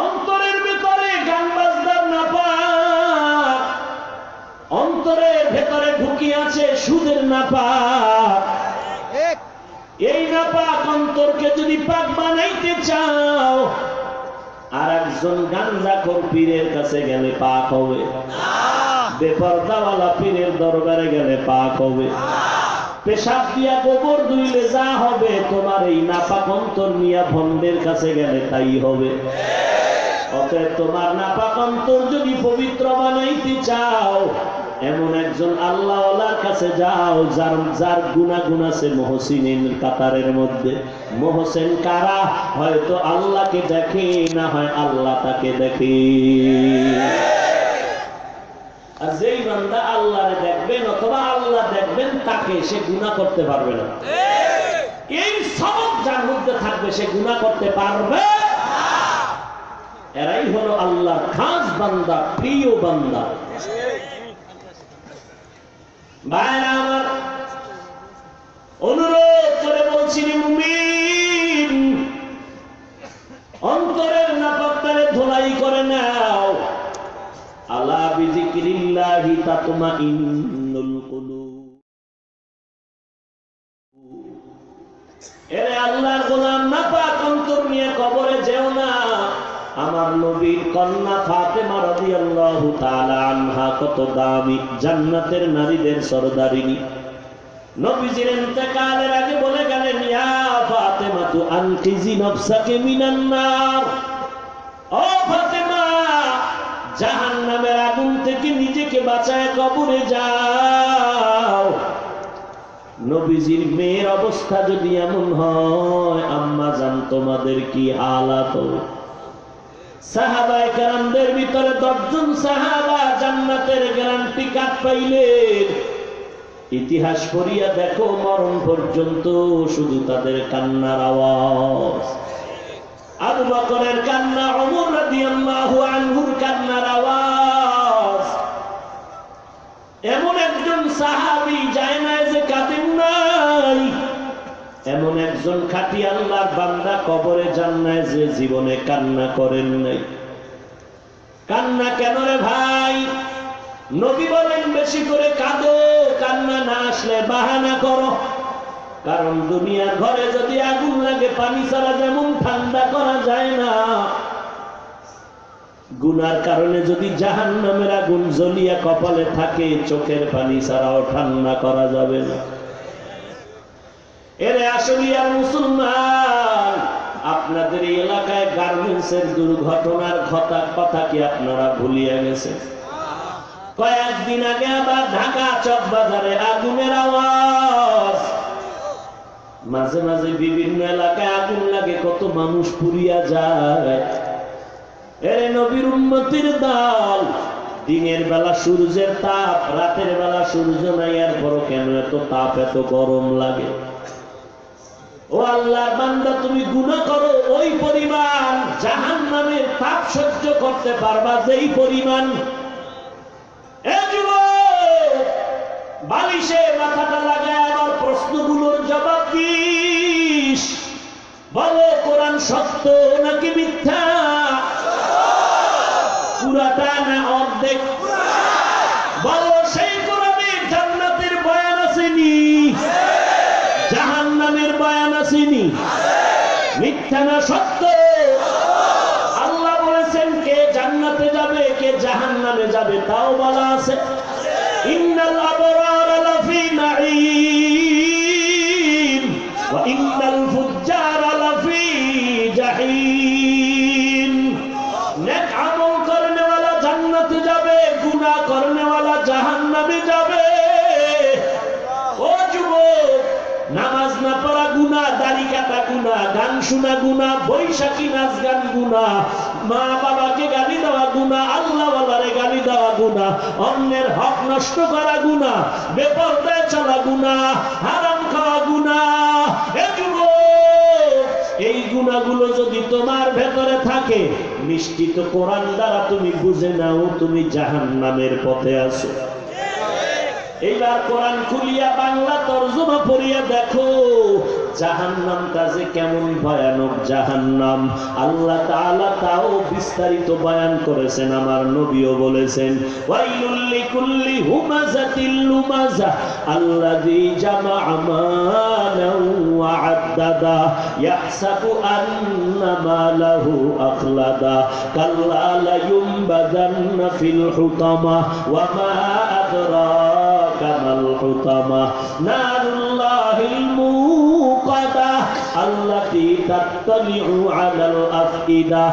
অন্তরের ভিতরে গান বাজনার নাপাক, অন্তরের ভেতরে ঢুকি আছে সুদের নাপাক। এই নাপাক অন্তরকে যদি পাক বানাইতে চাও, আর একজন গাঞ্জাখোর পীরের কাছে গেলে পাক হবে? বেপরদাওয়ালা পীরের দরবারে গেলে পাক হবে? পেশাব দিয়া গোবর ধুইলে যা হবে, তোমার এই নাপাক অন্তর নিয়া ভণ্ডের কাছে গেলে তাই হবে। অতএব তোমার নাপাক অন্তর যদি পবিত্র বানাইতে চাও, এমন একজন আল্লাহওয়ালার কাছে যাও যার গুনাহ আছে মুহসিনের কাতারের মধ্যে। মুহসিন কারা? হয়তো আল্লাহকে দেখে, না হয় আল্লাহ তাকে দেখে। আর যেই বান্দা আল্লাহরে দেখবেন অথবা আল্লাহ দেখবেন, তাকে সে গুনাহ করতে পারবে না। এই সবক যার মধ্যে থাকবে সে গুনাহ করতে পারবে না। এরাই হলো আল্লাহর খাস বান্দা, প্রিয় বান্দা। ভাইরা আমার, অনুরোধ করে বলছি মুমিন, অন্তরের নাপাকতারে ধোলাই করে নাও। আলা বিযিকরিল্লাহি তাতমাইন্নুল কুলুব। এরে আল্লাহর গোলাম, নাপাক অন্তর নিয়ে কবরে যেও না। আমার নবীর কন্যা ফাতেমা রাদিয়াল্লাহু তাআলা আনহা কত দামি, জান্নাতের নারীদের সরদারিনী। নবীজির ইন্তেকালের আগে বলে গেলেন, ইয়া ফাতেমা তু আনকিজি নফসাকে মিনান নার। ও ফাতেমা, জাহান্নামের আগুন থেকে নিজেকে বাঁচায় কবরে যাও। নবীজির মেয়ের অবস্থা যদি এমন হয়, আম্মা জান তোমাদের কি হালাত হবে? সাহাবায়ে কেরামদের ভিতরে 10 জন সাহাবা জান্নাতের গ্যারান্টি কার্ড পাইলেন। ইতিহাস পড়িয়া দেখো, মরণ পর্যন্ত শুধু তাদের কান্নার আওয়াজ। আবু বকরের কান্না, ওমর রাদিয়াল্লাহু আনহুর কান্নার আওয়াজ। এমন একজন সাহাবী যায় না যে কাঁদেন নাই, এমন একজন খাঁটি আল্লাহর বান্দা কবরে যান নাই যে জীবনে কান্না করেন নাই। কান্না কেন রে ভাই? নবী বলেন বেশি করে কাঁদো, কান্না না আসলে বাহানা করো। কারণ দুনিয়ার ঘরে যদি আগুন লাগে, পানি ছাড়া যেমন ঠান্ডা করা যায় না, গুনার কারণে যদি জাহান্নামের আগুন জ্বলিয়া কপালে থাকে, চোখের পানি ছাড়াও ঠান্ডা করা যাবে না। এরে আসলিয়ার মুসলমান, আপনাদের এলাকায় গার্মেন্টসের দুর্ঘটনার কথা কি আপনারা ভুলিয়া গেছেন? কয়েকদিন আগে আবার ঢাকা চকবাজারে আগুনের আওয়াজ। মাঝে মাঝে বিভিন্ন এলাকায় আগুন লাগে, কত মানুষ পুড়িয়া যায়। এরে নবীর উম্মতির দল, দিনের বেলা সূর্যের তাপ, রাতের বেলা সূর্য নাই, এরপরও কেন এত তাপ, এত গরম লাগে? ও আল্লাহর বান্দা, তুমি গুনাহ করো ওই পরিমাণ, জাহান্নামের তাপ সহ্য করতে পারবা যেই পরিমাণ। এ যুবক, বালিশে মাথাটা লাগায় আমার প্রশ্নগুলোর জবাব দিস। বলো, কোরআন সত্য নাকি মিথ্যা? পুরাটা না অর্ধেক? বলো, সেই কোরআনে জান্নাতের বয়ান আসেনি? জাহান্নামের বয়ান আসেনি? মিথ্যা না সত্য? আল্লাহ বলেছেন কে জান্নাতে যাবে, কে জাহান্নামে যাবে, তাও বলা আছে। ইন্নাল আবরারা লাফি নাঈম ওয়া ইন্নাল ফুজ্জারা লাফি জাহিম। নেক আমল করনে ওয়ালা জান্নাতে যাবে, গুনাহ করনে ওয়ালা জাহান্নামে যাবে। ও যুবক, নামাজ না পড়া গুনাহ, দাড়ি কাটা গুনাহ, গান শোনা গুনাহ, বৈশাখী নাচ গান গুনাহ, মা বাবাকে গালি দেওয়া গুনাহ, আল্লাহ ওয়ালারে গালি দেওয়া গুনাহ, অন্যের হক নষ্ট করা গুনাহ, বেপরদায় চলা গুনাহ, হারাম খাওয়া গুনাহ। এ যুবক, এই গুনাহগুলো যদি তোমার ভেতরে থাকে, নিশ্চিত কোরআন দ্বারা তুমি বুঝে নাও তুমি জাহান্নামের পথে আছো। এইবার কোরআন খুলিয়া বাংলা তরজমা পড়িয়া দেখো, জাহান্নামটা যে কেমন ভয়ানক জাহান্নাম আল্লাহ তাআলা তাও বিস্তারিত বয়ান করেছেন, আমার নবীও বলেছেন ওয়াইলুল লিকুল্লি হুমাযাতিল লুমাযা আল্লাযী জামাআ মালান ওয়া আদ্দাদা ইয়াহসাবু আন্না মালাহু আখলাদা কাল্লা লা ইউমবাযান্না ফিল হুতামা ওয়া মা আদরাকা মাল হুতামা নারুল্লাহিল মুকাদা আল্লাতী তাত্তালিউ আলাল আফইদা।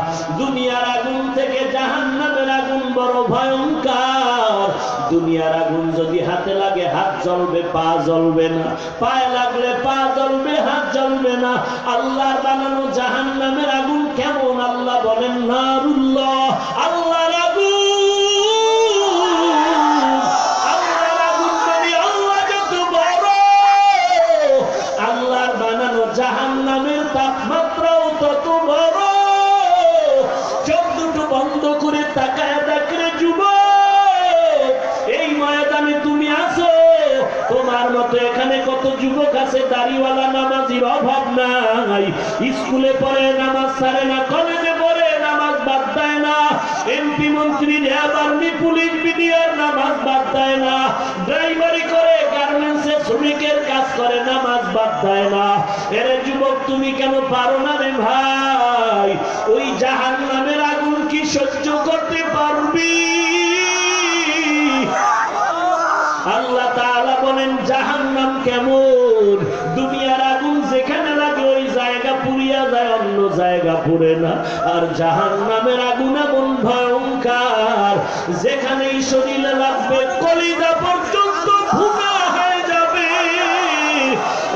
দুনিয়ার আগুন থেকে জাহান্নামের আগুন বড় ভয়ঙ্কর। দুনিয়ার আগুন যদি হাতে লাগে হাত জ্বলবে, পা জ্বলবে না, পায়ে লাগলে পা জ্বলবে, হাত জ্বলবে না। আল্লাহর বানানো জাহান্নামের আগুন কেমন আল্লাহ বলেন নারুল্লাহ, আল্লাহর আগুন। আল্লাহর আগুন মানে আল্লাহ যত বড়, আল্লাহর বানানো জাহান্নামের তাপমাত্রাও তত বড়। চোখ দুটো বন্ধ করে তাকায় দেখলে যুবক, এই ময়দানে তুমি আছো, তোমার মতো এখানে কত যুবক আছে দাড়িওয়ালা নামাজির অভাব নাই। স্কুলে পড়ে নামাজ ছাড়ে না, কলেজে পড়ে নামাজ বাদ দেয় না, এমপি মন্ত্রী র্যাব আর্মি পুলিশ বিডিআর নামাজ বাদ দেয় না, ড্রাইভারি করে গার্মেন্টসে শ্রমিকের কাজ করে নামাজ বাদ দেয় না। এরে যুবক তুমি কেন পারো না রে ভাই? ওই জাহান্নামের আগুন কি সহ্য করতে পারবি? আল্লাহ তাআলা বলেন জাহান্নাম কেমন? দুনিয়ার আগুন যেখানে লাগে ওই জায়গা পুড়িয়া যায়, অন্য জায়গা পুড়ে না। আর জাহান্নামের আগুন এমন ভয়ঙ্কর, যেখানেই শরীরে লাগবে কলিজা পর্যন্ত ভুনা হয়ে যাবে।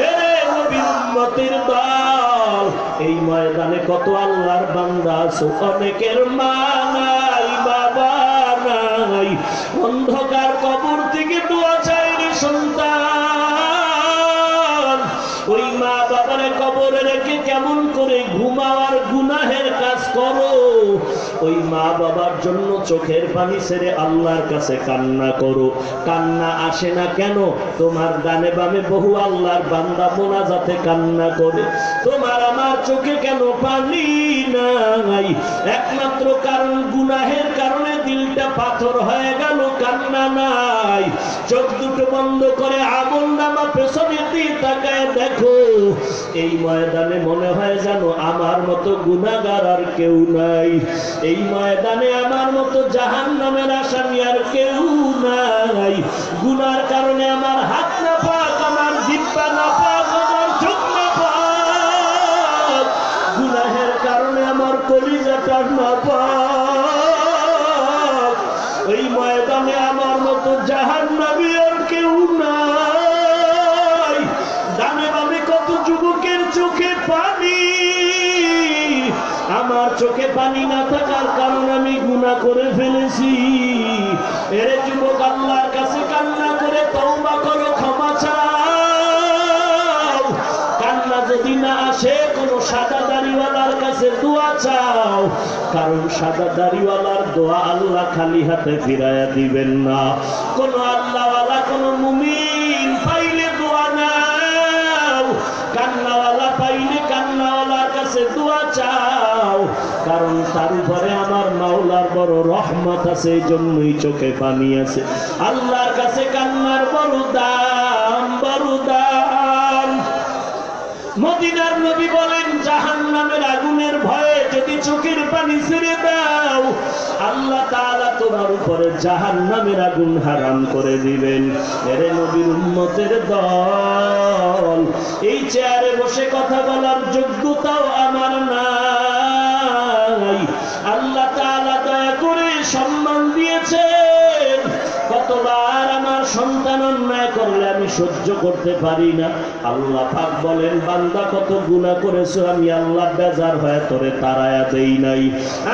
এরে নবীর উম্মতের দল, এই ময়দানে কত আল্লাহর বান্দা আছে, অনেকের মা নাই, বাবা নাই, অন্ধকার কবর থেকে দোয়া চায় রে সন্তান। ওই মা বাবারে কবরে রেখে কেমন করে ঘুমাওয়ার গুনাহের কাজ করো। ওই মা বাবার জন্য চোখের পানি ছেড়ে আল্লাহর কাছে কান্না করো। কান্না আসে না কেন? তোমার ডানে বামে বহু আল্লাহর বান্দা মোনাজাতে কান্না করে, তোমার আমার চোখে কেন পানি নাই? একমাত্র কারণ গুনাহের কারণে দিলটা পাথর হয়ে গেল, কান্না নাই। চোখ দুটো বন্ধ করে আমল নামা পেছনে দিয়ে তাকায় দেখো, এই ময়দানে মনে হয় জানো আমার মতো গুনাহগার আর কেউ নাই। এই ময়দানে আমার মতো জাহান্নামের আসামি আর কেউ নাই। গুনার কারণে আমার হাত না পাক, আমার জিহ্বা না পাক, আমার চোখ না পাক। গুনাহের কারণে আমার কলিজাটা না পাক। ওই ময়দানে আমার মতো জাহান্নামী আর কেউ নাই। ডানে বামে কত যুবকের চোখে পানি, আমার চোখে পানি না থাকার কারণ আমি গুনাহ করে ফেলেছি। এর যুবক আল্লাহর কাছে কান্না করে তওবা করো, ক্ষমা চাও। কান্না যদি না আসে কোন সাদা দাড়িওয়ালার কাছে দোয়া চাও, কারণ সাদা দাড়িওয়ালার দোয়া আল্লাহ খালি হাতে ফিরাইয়া দিবেন না। কোন আল্লাহওয়ালা কোন মুমিন পাইলে দোয়া নাও, কান্নাওয়ালা পাইলে কান্নাওয়ালার কাছে দোয়া চাও, কারণ তার উপরে আমার মাওলার বড় রহমত আছে, এই জন্যই চোখে পানি আছে। আল্লাহর কাছে কান্নার বড় দাম, বড় দাম। মদিনার নবী বলেন জাহান্নামের আগুনের ভয়ে যদি চোখের পানি ছেড়ে দাও, আল্লাহ তাআলা তোমার উপরে জাহান্নামের আগুন হারাম করে দিবেন। এরে নবীর উম্মতের দল, এই চেয়ারে বসে কথা বলার যোগ্যতাও আমার নাই। আল্লাহ তাআলা দয়া করে সম্মান দিয়েছেন। কতবার আমার সন্তান অন্যায় করলে আমি সহ্য করতে পারি না। আল্লাহ পাক বলেন বান্দা কত গুনাহ করেছো, আমি আল্লাহ বেজার হয়ে তোরে তাড়ায়া দেই নাই।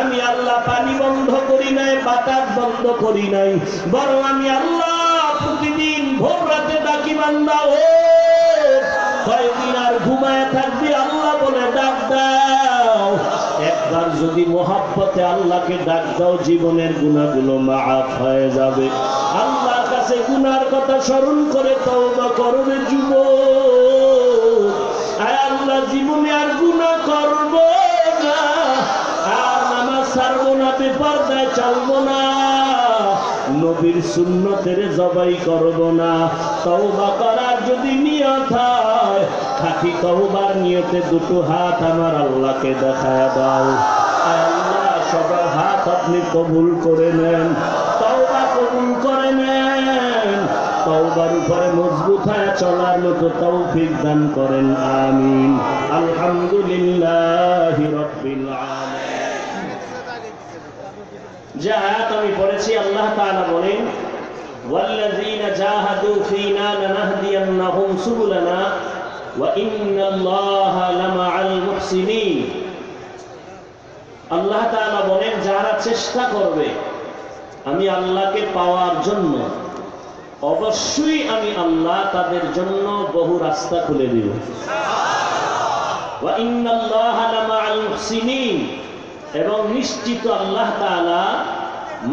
আমি আল্লাহ পানি বন্ধ করি নাই, বাতাস বন্ধ করি নাই, বরং আমি আল্লাহ প্রতিদিন ভোর রাতে ডাকি বান্দা ও কয়দিন আর ঘুমায় থাকবি, আল্লাহ বলে ডাক দাও। একবার যদি মোহাব্বতে আল্লাহকে ডাক দাও, জীবনের গুনাহগুলো মাফ হয়ে যাবে। আল্লাহর কাছে গুনার কথা স্মরণ করে তওবা করবে যুবক। আয় আল্লাহ জীবনে আর গুনাহ করব না, আর নামাজ ছাড়বো না, বেপরদায় চলবো না, নবীর সুন্নতের জবাই করব না। তওবা করার যদি নিয়ত হয়, খাঁটি তওবার নিয়তে দুটো হাত আমার আল্লাহকে দেখায় দাও। আল্লাহ সবার হাত আপনি কবুল করে নেন, তওবা কবুল করে নেন, তওবার উপরে মজবুত হয়ে চলার মতো তৌফিক দান করেন, আমিন। আলহামদুলিল্লাহি রাব্বিল আলামিন। যে আয়াত আমি পড়েছি, আল্লাহ তাআলা বলেন, ওয়াল্লাযীনা জাহাদু ফীনা লানাহদিয়ান্নাহুম সুবুলানা ওয়া ইন্নাল্লাহা লামাআল মুহসিনিন। আল্লাহ তাআলা বলেন, যারা চেষ্টা করবে আমি আল্লাহকে পাওয়ার জন্য, অবশ্যই আমি আল্লাহ তাদের জন্য বহু রাস্তা খুলে দিব। ওয়া ইন্নাল্লাহা লামাআল মুহসিনিন, এবং নিশ্চিত আল্লাহ তাআলা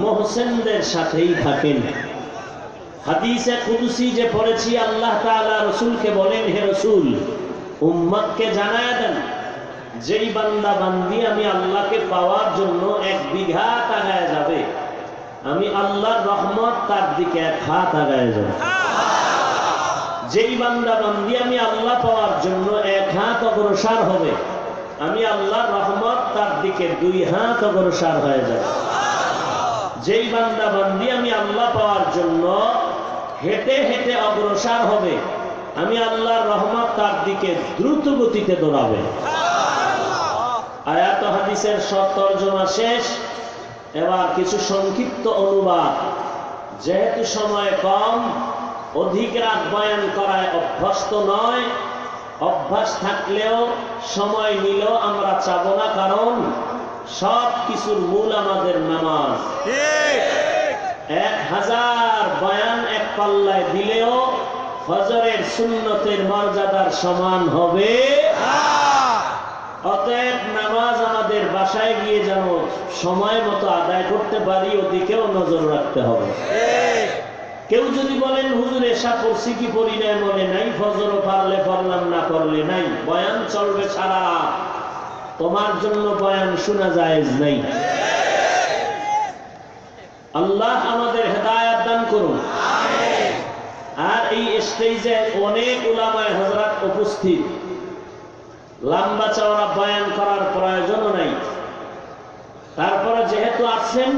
মুহসিনদের সাথেই থাকেন। হাদিসে কুদসি যে পড়েছি, আল্লাহ তাআলা রাসূলকে বলেন, হে রাসূল, উম্মতকে জানায় দেন, যেই বান্দা বান্দি আমি আল্লাহকে পাওয়ার জন্য 1 বিঘা আগায় যাবে, আমি আল্লাহর রহমত তার দিকে 1 হাত আগায় যাবে। যেই বান্দা বান্দি আমি আল্লাহ পাওয়ার জন্য 1 হাত অগ্রসর হবে, আমি আল্লাহর রহমত তার দিকে 2 হাত অগ্রসর হয়ে যাবে। যেই বান্দা বান্দি আমি আল্লাহ পাওয়ার জন্য হেঁটে হেঁটে অগ্রসর হবে, আমি আল্লাহর রহমত তার দিকে দ্রুত গতিতে দৌড়াবে। আয়াত হাদিসের সব তরজমা শেষ, এবার কিছু সংক্ষিপ্ত অনুবাদ। যেহেতু সময় কম, অধিক রাত বয়ান করায় অভ্যস্ত নয়, অভ্যাস থাকলেও সময় নিলেও আমরা চাব না, কারণ সব কিছুর মূল আমাদের নামাজ। 1000 বয়ান এক পাল্লায় দিলেও ফজরের সুন্নতের মর্যাদার সমান হবে। অতএব নামাজ আমাদের বাসায় গিয়ে যেন সময় মতো আদায় করতে পারি, ওদিকেও নজর রাখতে হবে। কেউ যদি বলেন, হুজুর এশা পড়ছি কি পড়ি নাই মনে নাই, ফজরও পারলে পড়লাম, না করলে নাই, বয়ান চলবে সারা, তোমার জন্য বয়ান শোনা জায়েজ নাই। আল্লাহ আমাদের হেদায়েত দান করুন। আর এই স্টেজে অনেক উলামায়ে হযরত উপস্থিত, লম্বা চওড়া বয়ান করার প্রয়োজন নাই। তারপরে যেহেতু আছেন,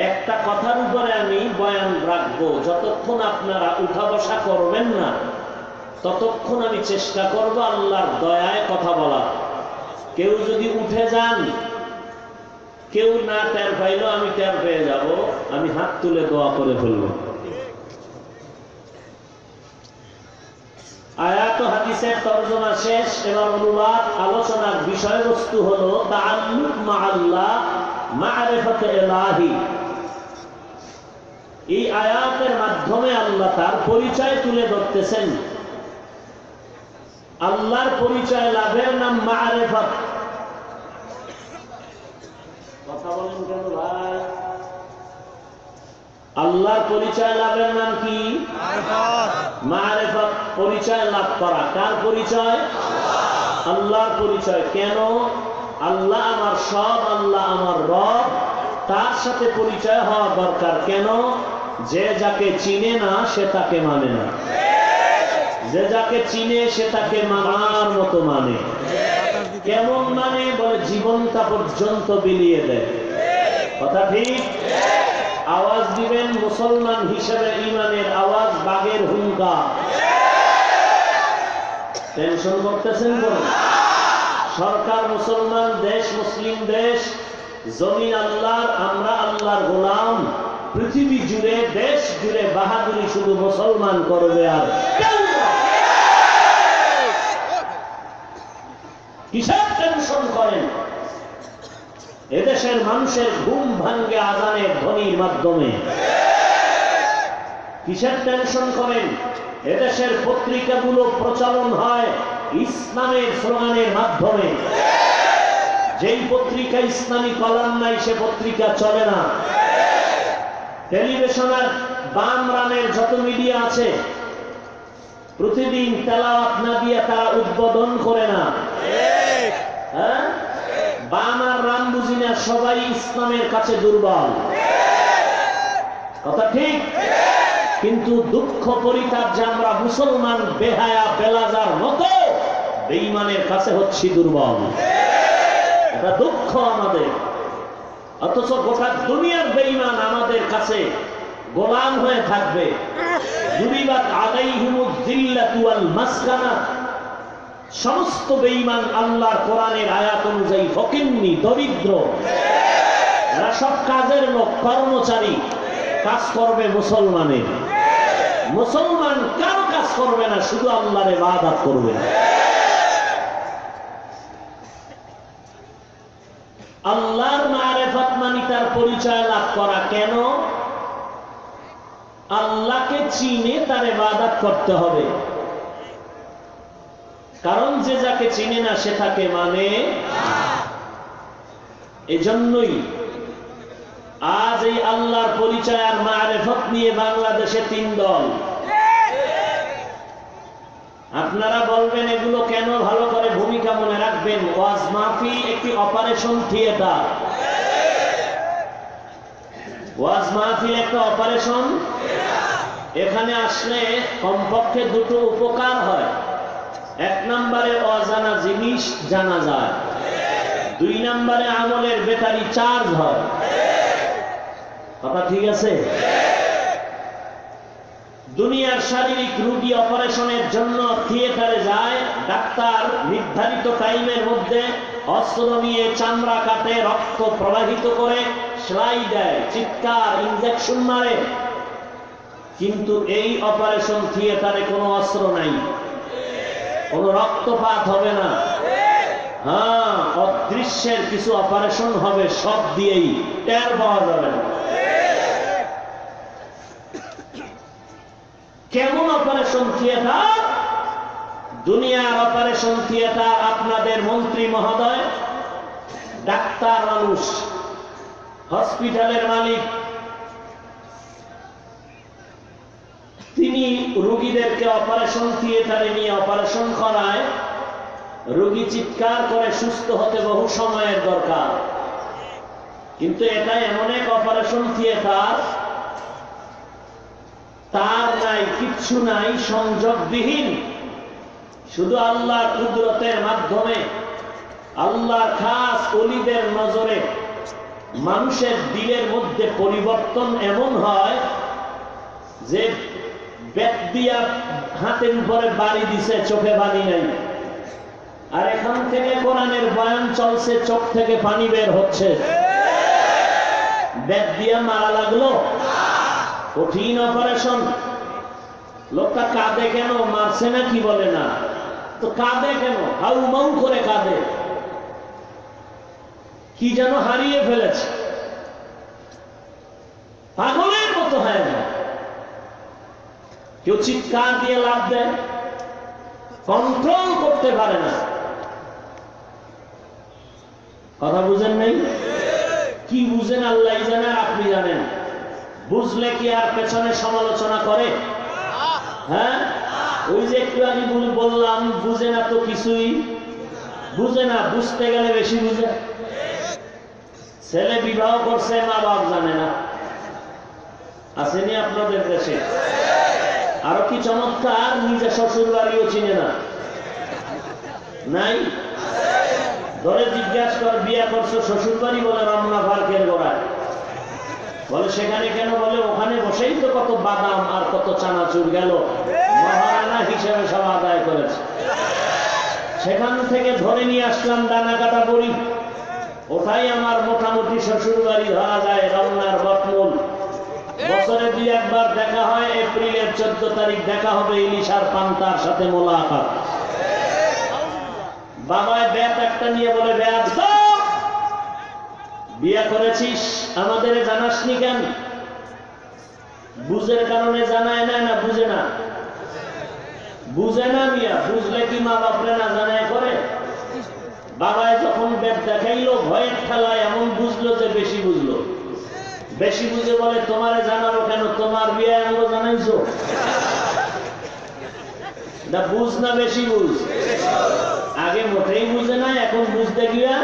একটা কথার উপরে আমি বয়ান রাখবো, যতক্ষণ আপনারা উঠা বসা করবেন না, ততক্ষণ আমি চেষ্টা করব আল্লাহর দয়ায় কথা বলার। কেউ যদি উঠে যান, কেউ না টের পাইলেও আমি টের পেয়ে যাব, আমি হাত তুলে দোয়া করে ফেলব। আয়াত ও হাদিসের তরজমা শেষ, এবার অনুবাদ। আলোচনার বিষয়বস্তু হলো তাআল্লুক মা'আল্লাহ, মা'রিফাতে ইলাহি। এই আয়াতের মাধ্যমে আল্লাহ তার পরিচয় তুলে ধরতেছেন। আল্লাহর পরিচয় লাভের নাম মা'রিফাত। কথা বলেন কেন ভাই? আল্লাহর পরিচয় লাভের নাম কি? মা'রিফাত। পরিচয় লাভ করা। কার পরিচয়? আল্লাহর পরিচয়। কেন? আল্লাহ আমার সব, আল্লাহ আমার রব, তার সাথে পরিচয় হওয়া দরকার। কেন? যে যাকে চিনে না সে তাকে মানে না, যে যাকে চিনে সে তাকে মানার মতো মানে। কেমন মানে? বলে জীবনটা পর্যন্ত বিলিয়ে দেয়। কথা ঠিক? আওয়াজ দিবেন মুসলমান হিসেবে, ইমানের আওয়াজ, বাগের হুঙ্কার। টেনশন করতেছেন বলে? সরকার মুসলমান, দেশ মুসলিম দেশ, জমিন আল্লাহর, আমরা আল্লাহর গোলাম। পৃথিবী জুড়ে, দেশ জুড়ে বাহাদুরি শুধু মুসলমান করবে, আর কিসের টেনশন করেন? এদেশের মানুষের ঘুম ভাঙ্গে আজানের ধ্বনির মাধ্যমে। কিসের টেনশন করেন? এদেশের পত্রিকাগুলো প্রচলন হয় ইসলামের স্লোগানের মাধ্যমে। যেই পত্রিকা ইসলামী কলাম নাই, সে পত্রিকা চলে না। টেলিভিশনের বাম রানের যত মিডিয়া আছে, প্রতিদিন তেলাওয়াত না দিয়ে তারা উদ্বোধন করে না। হ্যাঁ, বাম আর রাম বুঝি না, সবাই ইসলামের কাছে দুর্বল। কথা ঠিক। কিন্তু দুঃখ পরিতাপ যে আমরা মুসলমান বেহায়া বেলাজার মতো বেঈমানের কাছে হচ্ছি দুর্বল। এটা দুঃখ আমাদের। অথচ গোটা দুনিয়ার বেঈমান আমাদের কাছে গোলাম হয়ে থাকবে। দুরিবাত আলাইহিমুজ জিল্লাতু ওয়াল মাসকানা, সমস্ত বেঈমান আল্লাহর কোরআনের আয়াত অনুযায়ী ফকিন্নি, দরিদ্র, এরা সব কাজের লোক, কর্মচারী। কাজ করবে মুসলমানের, মুসলমান কারো কাজ করবে না, শুধু আল্লাহর ইবাদত করবে। আল্লাহর মারিফত মানে তার পরিচয় লাভ করা। কেন? আল্লাহকে চিনে তার ইবাদত করতে হবে। কারণ যে যাকে চিনে না সে তাকে মানে। এজন্যই আজ এই আল্লাহর পরিচয় আর মারিফত নিয়ে বাংলাদেশে 3 দল। আপনারা বলবেন এগুলো কেন, ভালো করে ভূমিকা মনে রাখবেন। ওয়াজ মাহফিল একটি অপারেশন থিয়েটার। ওয়াজ মাহফিল একটা অপারেশন। এখানে আসলে কমপক্ষে 2টো উপকার হয়। 1 নম্বরে অজানা জিনিস জানা যায়, 2 নম্বরে আমলের ব্যাটারি চার্জ হয়। কথা ঠিক আছে? দুনিয়ার শারীরিক রোগী অপারেশনের জন্য থিয়েটারে যায়। ডাক্তার নির্ধারিত টাইমের মধ্যে অস্ত্র নিয়ে চামড়া কাটে, রক্ত প্রবাহিত করে, সেলাই দেয়, চিৎকার, ইনজেকশন মারে। কিন্তু এই অপারেশন থিয়েটারে কোনো অস্ত্র নাই, কোনো রক্তপাত হবে না। হ্যাঁ, অদৃশ্যের কিছু অপারেশন হবে, সব দিয়েই টের পাওয়া যাবে না। কেমন অপারেশন থিয়েটার? দুনিয়ার অপারেশন থিয়েটার আপনাদের মন্ত্রী মহোদয়, ডাক্তার মানুষ, হসপিটালের মালিক, তিনি রোগীদেরকে অপারেশন থিয়েটারে নিয়ে অপারেশন করায়। রোগী চিৎকার করে, সুস্থ হতে বহু সময়ের দরকার। কিন্তু এটা এমন এক অপারেশন থিয়েটার, তার নাই, কিচ্ছু নাই, সংযোগবিহীন। শুধু আল্লাহর কুদরতের মাধ্যমে, আল্লাহর খাস ওলিদের নজরে মানুষের দিলের মধ্যে পরিবর্তন এমন হয় যে বেত দিয়া হাতের উপরে বাড়ি দিছে, চোখে পানি নাই। আর এখান থেকে কোরআনের বয়ান চলছে, চোখ থেকে পানি বের হচ্ছে। বেত দিয়া মারা লাগলো, কঠিন অপারেশন। লোকটা কাঁদে কেন? মারছে না কি বলে না তো, কাঁদে কেন? হাউ মাউ করে কাঁদে, কি যেন হারিয়ে ফেলেছে, পাগলের মতো হয় না। কেউ চিৎকার দিয়ে লাভ দেয়, কন্ট্রোল করতে পারে না। কথা বুঝেন নাই? কি বুঝেন আল্লাহ জানে, আর আপনি জানেন। বুঝলে কি আর পেছনে সমালোচনা করে? হ্যাঁ, ওই যে একটু আগে বললাম, বুঝে না তো কিছুই বুঝে না, বুঝতে গেলে বেশি বুঝে। ছেলে বিবাহ করছে, মা বাপ জানে না। আসেনি আপনাদের দেশে? আরো কি চমৎকার, নিজে শ্বশুর বাড়িও চিনে না। নাই? ধরে জিজ্ঞাসা কর, বিয়ে করছো শ্বশুর বাড়ি? বলে রমনা পার্কের গোড়ায়। বলে সেখানে কেন? বলে ওখানে বসেই তো কত বাদাম আর কত চানাচুর গেল, মহারানা হিসেবে সব আদায় করেছে। সেখান থেকে ধরে নিয়ে আসলাম দানা কাটা বড়ি, ওটাই আমার মোটামুটি শ্বশুর বাড়ি ধরা যায়, রমনার বটমূল। বছরে 2 একবার দেখা হয়, এপ্রিলের 14 তারিখ দেখা হবে, ইলিশার পান্তার সাথে মোলাকাত। বাবায় ব্যাট একটা নিয়ে বলে, ব্যাট বিয়ে করেছিস, আমাদের জানাসনি কেন? বুঝের কারণে জানায় না, না বুঝে না? বুঝে না মিয়া, বুঝলে কি মা বাপরে না জানায় করে? বাবায় যখন ব্যাট দেখাইলো, ভয়ের ঠেলায় এমন বুঝলো যে বেশি বুঝলো। বেশি বুঝে বলে, তোমারে জানাবো কেন, তোমার বিয়ে আমরা জানাইছো। না বুঝ না বেশি বুঝ? আগে মোটেই বুঝে না, এখন বুঝতে গিয়া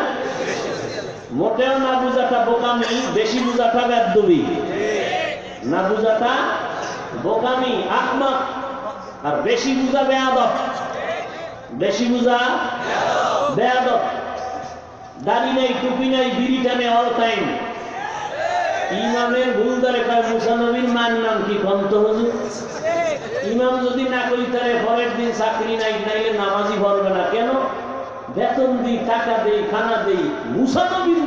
মোটেও না বুঝাটা বোকামি, বেশি বুঝাটা বেদ্যবি। না বুঝাটা বোকামি, আহমক, আর বেশি বুঝা বেয়াদব। বেশি বুঝা বেয়াদব। দাড়ি নাই, টুপি নাই, বিড়ি টানে অল টাইম। ইমামের ভুল ধরে কয় মুসা নবীর মান নাম কি কন্ত হুজুর? ইমাম যদি না করি তাহলে পরের দিন চাকরি নাই, নাইলে নামাজি পড়বে না। কেন? বেতন দিই, টাকা দেই, খানা দেই, মুসা নবীর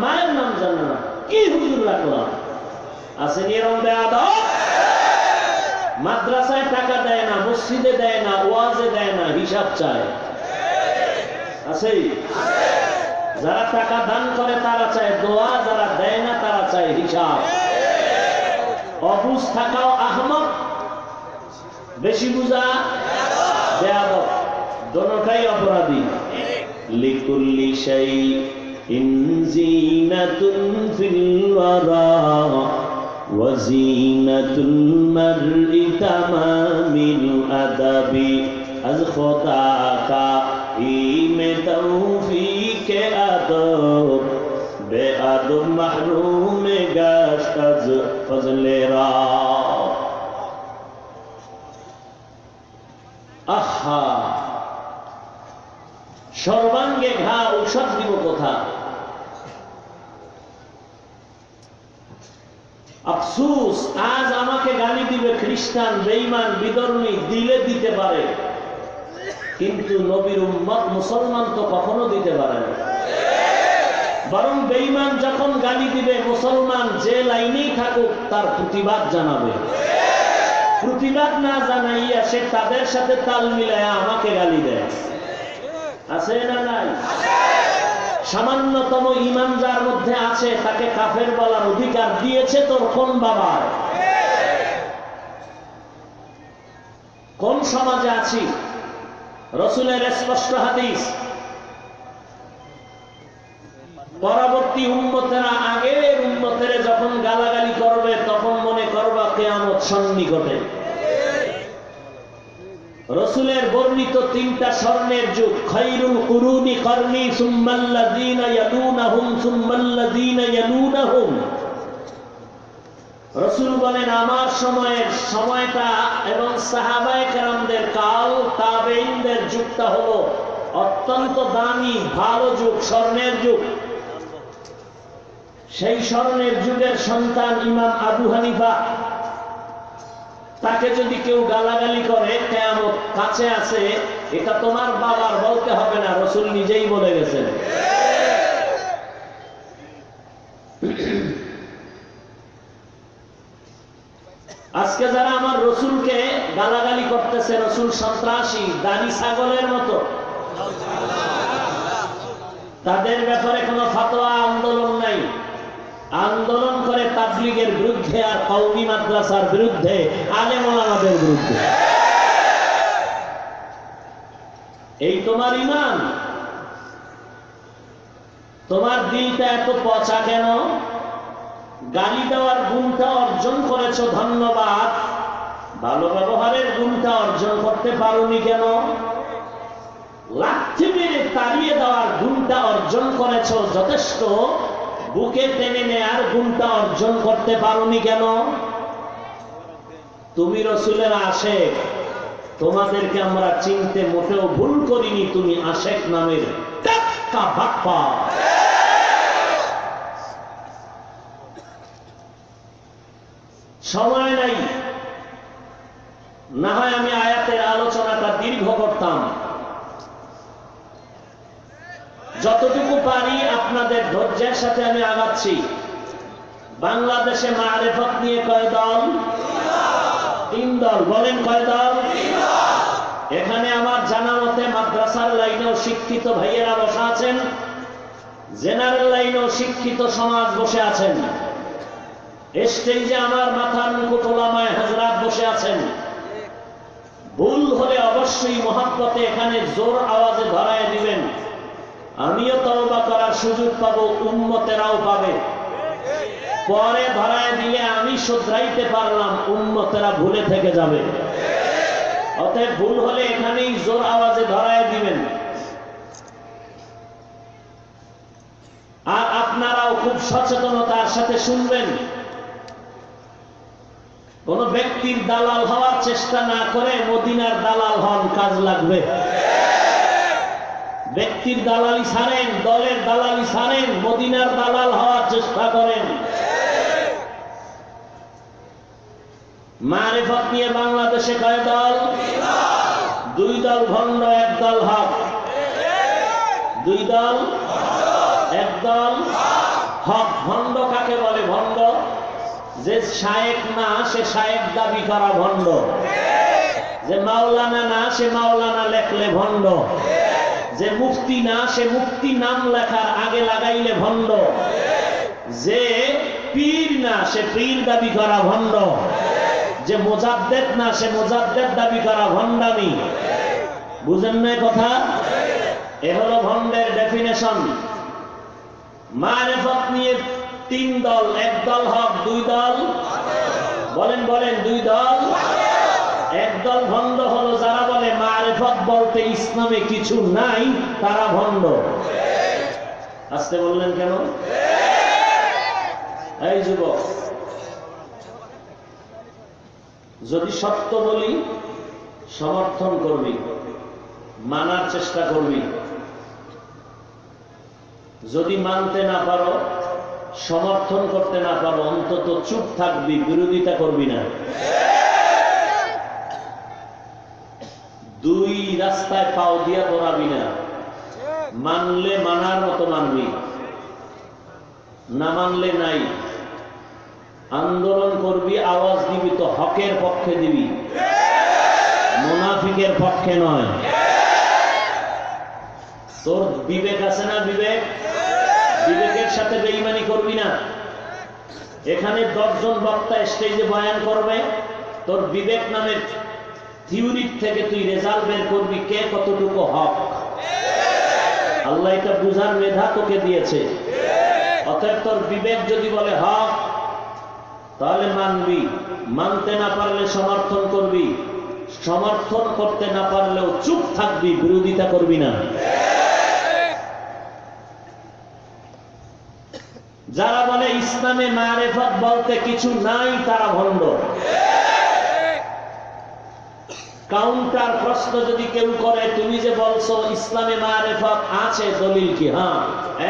মায়ের নাম জানে না, কি হুজুর রাখলাম? আসেন এরকম বেয়াদব। মাদ্রাসায় টাকা দেয় না, মসজিদে দেয় না, ওয়াজে দেয় না, হিসাব চায়। আছে? যারা টাকা দান করে তারা চায় দোয়া, যারা দেয় না তারা চায় হিসাব। অবুঝ থাকাও আহমক, বেশি বুঝা বেয়াদব, দোনোটাই অপরাধী। লিকুল্লি শাইইন জিনাতুন ফিল ওয়ারা ওয়া জিনাতুল মারই তামামিল আদাবি আজ খোদা কা ইমে তৌফিকে আদব বেআদব মাহরুমে গাশত আজ ফজলে রা। আহা, সর্বাঙ্গে ঘা, ঔষধ দিব কোথা? আফসুস, আজ আমাকে গালি দিবে খ্রিস্টান, বেঈমান, বিধর্মী, দিলে দিতে পারে, কিন্তু নবীর উম্মত মুসলমান তো কখনো দিতে পারে না। বরং বেঈমান যখন গালি দিবে, মুসলমান যে লাইনেই থাকুক তার প্রতিবাদ জানাবে। প্রতিবাদ না জানাইয়া সে তাদের সাথে তাল মিলাইয়া আমাকে গালি দেয়। আছে না নাই? সামান্যতম ঈমান যার মধ্যে আছে তাকে কাফের বলার অধিকার দিয়েছে তোর কোন বাবা? কোন সমাজে আছি? রাসূলের স্পষ্ট হাদিস, পরবর্তী উম্মতেরা আগের উম্মতেরা যখন গালাগালি করবে তখন মনে করবা কিয়ামত সন্নিকটে। রাসূলের বর্ণিত তিনটা স্বর্ণের যুগ, খায়রুল কুরুনি করনি সুম্মাল্লাযীনা ইয়ালুনাহুম সুম্মাল্লাযীনা ইয়ালুনাহুম। রাসূল বলেন আমার সময়ের সময়টা এবং সাহাবায়ে কেরামদের কাল, তাবেঈনদের যুগটা হলো অত্যন্ত দামি ভালো যুগ, স্বর্ণের যুগ। সেই স্বর্ণের যুগের সন্তান ইমাম আবু হানিফা, তাকে যদি কেউ গালাগালি করে কিয়ামত কাছে আছে, এটা তোমার বাবার বলতে হবে না, রাসূল নিজেই বলে গেছেন। আজকে যারা আমার রাসূলকে গালাগালি করতেছে, রাসূল সন্ত্রাসী, দাড়ি ছাগলের মতো, তাদের ব্যাপারে কোনো ফতোয়া আন্দোলন নাই। আন্দোলন করে তাবলীগের বিরুদ্ধে আর কওমি মাদ্রাসার বিরুদ্ধে, আলেম ওলামাদের বিরুদ্ধে। এই তোমার ঈমান? তোমার দিলটা এত পচা কেন? গালি দেওয়ার গুণটা অর্জন করেছো, ধন্যবাদ, ভালো ব্যবহারের গুণটা অর্জন করতে পারোনি কেন? লাথি মেরে তাড়িয়ে দেওয়ার গুণটা অর্জন করেছো, যথেষ্ট, বুকে টেনে নেয়ার গুণটা অর্জন করতে পারোনি কেন? তুমি রাসূলের আশেক, তোমাদেরকে আমরা চিনতে মোটেও ভুল করিনি, তুমি আশেক নামের টাটকা বাপ্পা। সময় নাই, না হয় আমি আয়াতের আলোচনাটা দীর্ঘ করতাম। যতটুকু পারি আপনাদের ধৈর্যের সাথে আমি আগাচ্ছি। বাংলাদেশে মারিফত নিয়ে কয় দল? 3 দল। বলেন কয় দল? এখানে আমার জানা মতে মাদ্রাসার লাইনেও শিক্ষিত ভাইয়েরা বসে আছেন, জেনারেল লাইনেও শিক্ষিত সমাজ বসে আছেন, স্টেজে আমার মাথার মুকুট ওলামায়ে হযরত বসে আছেন। ভুল হলে অবশ্যই মহব্বতে এখানে জোর আওয়াজে ধরায় দিবেন। আমিও তওবা করার সুযোগ পাবো, উম্মতেরাও পাবে। পরে ধরায় দিলে আমি শুধরাইতে পারলাম, উম্মতেরা ভুলে থেকে যাবে। অতএব ভুল হলে এখানেই জোর আওয়াজে ধরায় দিবেন। আর আপনারাও খুব সচেতনতার সাথে শুনবেন। কোন ব্যক্তির দালাল হওয়ার চেষ্টা না করে মদিনার দালাল হন, কাজ লাগবে। ব্যক্তির দালালি ছাড়েন, দলের দালালি ছাড়েন, মদিনার দালাল হওয়ার চেষ্টা করেন। মারিফত নিয়ে বাংলাদেশে কয় দল? দুই দল ভণ্ড, এক দল হক। দুই দল, এক দল হক। ভণ্ড কাকে বলে? ভণ্ড যে শায়েখ না সে শায়েখ দাবি করা ভণ্ড, যে মাওলানা না সে মাওলানা লেখলে ভণ্ড, যে মুফতি না সে মুফতি নাম লেখার আগে লাগাইলে ভণ্ড, যে পীর না সে পীর দাবি করা ভণ্ড, যে মুজাদ্দেদ না সে মুজাদ্দেদ দাবি করা ভণ্ডামি। বুঝেন না কথা? এ হলো ভণ্ডের ডেফিনেশন। মারিফত নিয়ে তিন দল, এক দল হক, দুই দল বলেন বলেন দুই দল। এক দল ভণ্ড হলো যারা বলে মারিফত বলতে ইসলামে কিছু নাই, তারা ভণ্ড। আসতে বললেন কেন? এই যুবক, যদি সত্য বলি সমর্থন করবি, মানার চেষ্টা করবি। যদি মানতে না পারো, সমর্থন করতে না পারো, অন্তত চুপ থাকবি, বিরোধিতা করবি না। দুই রাস্তায় পাও দিয়া দৌড়াবি না। মানলে মানার মতো মানবি, না মানলে নাই। আন্দোলন করবি, আওয়াজ দিবি তো হকের পক্ষে দিবি, মুনাফিকের পক্ষে নয়। তোর বিবেক আছে না? বিবেক, বিবেকের সাথে বেঈমানি করবি না। এখানে 10 জন বক্তা স্টেজে বয়ান করবে, তোর বিবেক নামের থিওরি থেকে তুই রেজাল্ট বের করবি কে কতটুকু হক। আল্লাহ এটা বুঝার মেধা তোকে দিয়েছে। অতএব তোর বিবেক যদি বলে হক, তাহলে মানবি, মানতে না পারলে সমর্থন করবি, সমর্থন করতে না পারলেও চুপ থাকবি, বিরোধিতা করবি না। যারা বলে ইসলামে মারিফত বলতে কিছু নাই, তারা ভণ্ড। কাউন্টার প্রশ্ন যদি কেউ করে, তুমি যে বলছো ইসলামে মারিফত আছে, দলিল কি? হ্যাঁ,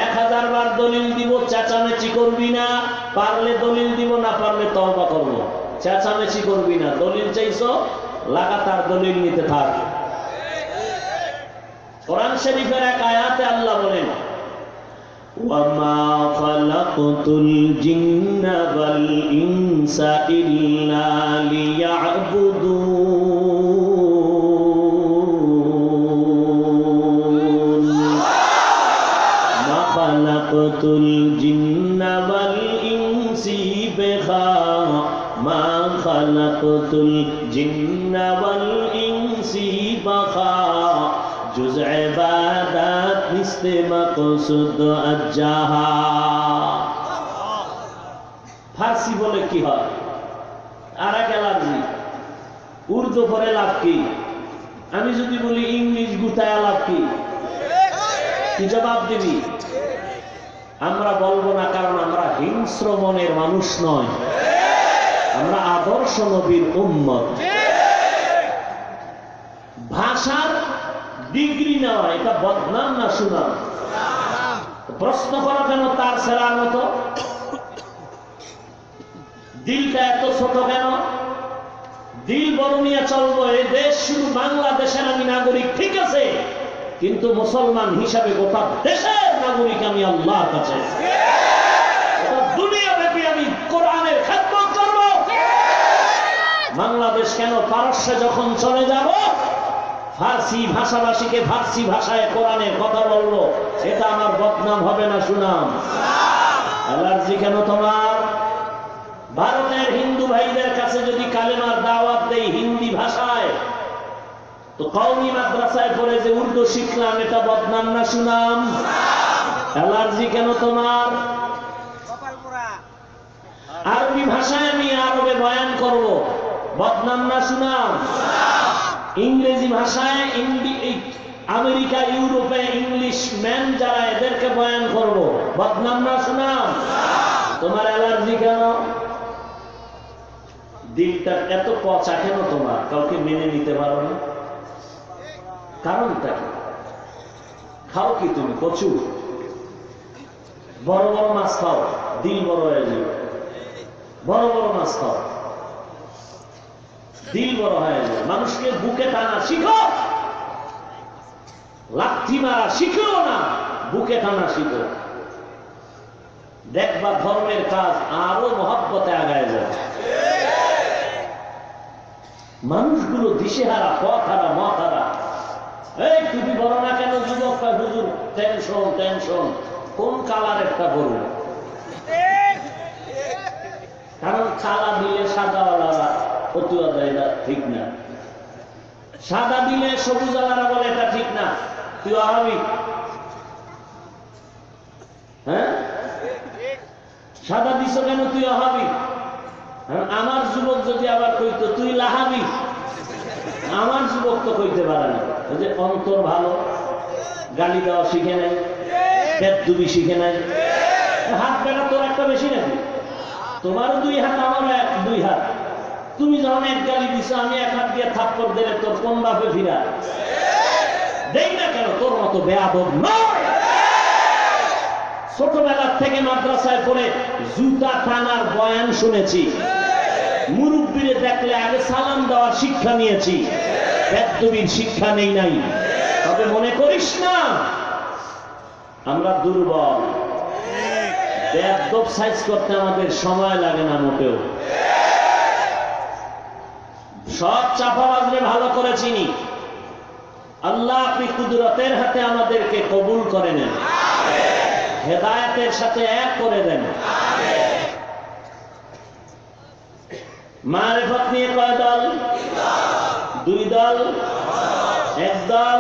1000 বার দলিল দিব, চেঁচামেচি করবি না। পারলে দলিল দিব, না পারলে তওবা করব। চেঁচামেচি করবি না। দলিল চাইছো, লাগাতার দলিল নিতে থাক। কোরআন শরীফের এক আয়াতে আল্লাহ বলেন, ওয়ামা খালাকতুল জিন্না ওয়াল ইনসা ইল্লা লিয়াবুদুন। মা খালাকতুল জিন্না ওয়াল ইনসি বিখা, মা খালাকতুল জিন্না ওয়াল ইনসি বিখা। जुज़ इबादत निस्ते मक़सूद अज्जाहा। ফার্সি বলে কি হয়? আর এক অ্যালার্জি। উর্দু পরে লাভ কি? আমি যদি বলি ইংলিশ গুটায় লাভ কি? কি জবাব দিবি? আমরা বলবো না, কারণ আমরা হিংস্র মনের মানুষ নয়, আমরা আদর্শ নবীর উম্মত। ভাষার ডিগ্রি নেওয়া এটা বদনাম না সুনাম? প্রশ্ন করা কেন তার ছেড়ার মতো? দিলটা এত ছোট কেন? দিল বড় নিয়ে চলবো। এ দেশ শুধু বাংলাদেশের আমি নাগরিক, ঠিক আছে, কিন্তু মুসলমান হিসাবে গোটা দেশের নাগরিক আমি আল্লাহর কাছে। দুনিয়াব্যাপী আমি কোরআনের খেদমত করব। বাংলাদেশ কেন, পারস্যে যখন চলে যাব, ফার্সি ভাষাভাষীকে ফার্সি ভাষায় কোরআনের কথা বললো, এটা আমার বদনাম হবে না সুনাম? অ্যালার্জি কেন তোমার? ভারতের হিন্দু ভাইদের কাছে যদি কালেমার দাওয়াত দেই হিন্দি ভাষায়, তো কওমি মাদ্রাসায় পড়ে যে উর্দু শিখলাম, এটা বদনাম না সুনাম? অ্যালার্জি কেন তোমার? আরবি ভাষায় আমি আরবে বয়ান করব, বদনাম না সুনাম? ইংরেজি ভাষায় আমেরিকা ইউরোপে ইংলিশ ম্যান যারা এদেরকে বয়ান করবো, বদনাম না শোনাম? তোমার অ্যালার্জি কেন? দিলটা এত পচা কেন তোমার? কাউকে মেনে নিতে পারো না? কারণটা কি? খাও কি তুমি? প্রচুর বড় বড় মাছ খাও, দিল বড় হয়ে যাবে। বড় বড় মাছ খাও, দিল বড় হয়ে যাবে। মানুষকে বুকে টানা শিখো, লাথি মারা শিখো না, বুকে টানা শিখো। দেখবা ধর্মের কাজ আরো মহব্বতে আগায় যায়। মানুষগুলো দিশেহারা, পথ হারা, মত হারা। এই টুপি বড় না কেন যুবক? হুজুর টেনশন টেনশন। কোন কালারেরটা বলবো? কারণ কালা দিলে সাদাওয়ালারা ফতুয়া দেয়, এটা ঠিক না। সাদা দিলে সবুজ আলারা বলে এটা ঠিক না। তুই আহাবি? হ্যাঁ, সাদা দিছ কেন? তুই আহাবি? আমার যুবক যদি আবার কইতো তুই লাহাবি, আমার যুবক তো কইতে পারে না। যে অন্তর ভালো, গালি দেওয়া শিখে নাই, বেদুবি শিখে নাই। হাত বেড়া তোর একটা বেশি নাকি? তোমারও দুই হাত, আমারও দুই হাত। তুমি যখন এক গালি দিছো, আমি এক হাত দিয়ে থাপ্পড় দিলে তোর কোন বাপে ফিরা দেই না কেন? তোর মতো বেয়াদব নয়। ছোটবেলার থেকে মাদ্রাসায় পড়ে জুতা টানার বয়ান শুনেছি। মুরব্বিরে দেখলে আগে সালাম দেওয়ার শিক্ষা নিয়েছি, বেদবির শিক্ষা নেই নাই। তবে মনে করিস না আমরা দুর্বল। বেদব সাইজ করতে আমাদের সময় লাগে না মোটেও। সব চাপাবাজরে ভালো করে চিনি। আল্লাহ আপনি কুদরতের হাতে আমাদেরকে কবুল করে নেন, হেদায়েতের সাথে এক করে দেন। মারিফত নিয়ে কয় দল? দুই দল। এক দল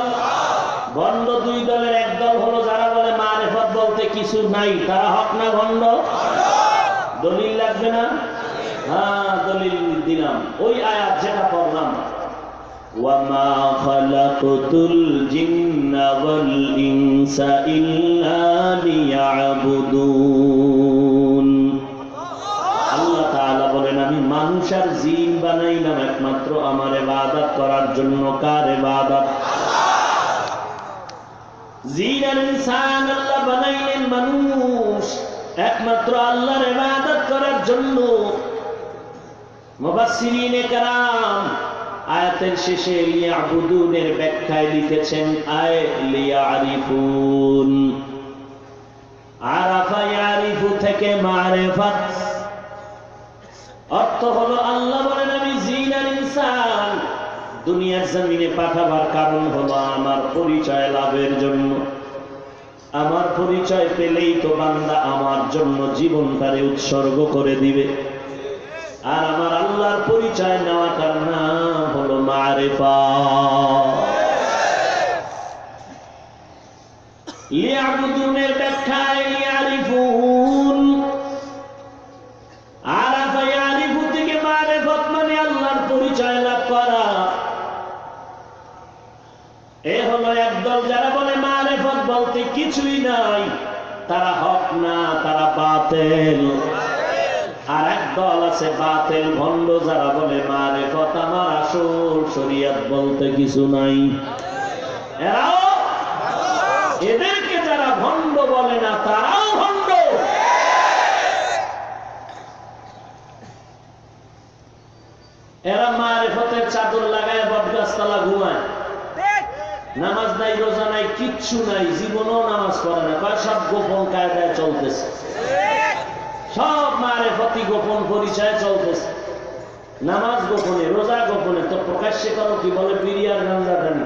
ভণ্ড, দুই দলের এক দল হলো যারা বলে মারিফত বলতে কিছু নাই। তারা হক না ভণ্ড? দলিল লাগবে না? হ্যাঁ, দলিল দিলাম। ওই আয়াত যেটা পড়লাম, ওয়ামা খালাকতুল জিন্না ওয়াল ইনসা ইল্লা লিয়াবুদুন। আল্লাহ তাআলা বলেন আমি মানুষ আর জিন বানাইলাম একমাত্র আমার ইবাদত করার জন্য। কার ইবাদত? জিন আর ইনসান আল্লাহ বানাইলেন মানুষ একমাত্র আল্লাহর ইবাদত করার জন্য। মুফাসসিরিনে কেরাম আয়াতের শেষে লিয়াবুদুনের ব্যাখ্যায় লিখেছেন আয় লিয়ারিফুন। আরাফা ইয়ারিফু থেকে মারিফাত, অর্থ হলো আল্লাহ বলেন আমি জিন আর ইনসান দুনিয়ার জমিনে পাঠাবার কারণ হলো আমার পরিচয় লাভের জন্য। আমার পরিচয় পেলেই তো বান্দা আমার জন্য জীবনটারে উৎসর্গ করে দিবে। আর আমার আল্লাহর পরিচয় নেওয়াটার নাম হলো মারিফাত। লিয়াবুদুনের ব্যাখ্যায় লিয়ারিফুন, আরাফা ইয়ারিফু থেকে মারিফাত মানে আল্লাহর পরিচয় লাভ করা। এ হলো একদল যারা বলে মারিফত বলতে কিছুই নাই, তারা হক না, তারা বাতিল। আর এক দল আছে বাতিল ভণ্ড যারা বলে মারিফত আমার আসল, শরীয়ত বলতে কিছু নাই। এরাও, এদেরকে যারা ভণ্ড বলে না তারাও ভণ্ড। এরা মারিফতের চাদর লাগায় বটগাছতলা ঘুমায়, নামাজ নাই, রোজা নাই, কিচ্ছু নাই, জীবনেও নামাজ পড়ে না। সব গোপন কায়দায় চলতেছে, সব মারিফতি গোপন পরিচয় চলতেছে। নামাজ গোপনে, রোজা গোপনে, তো প্রকাশ্যে করো কি? বলে বিরিয়ার গাঞ্জাটানি।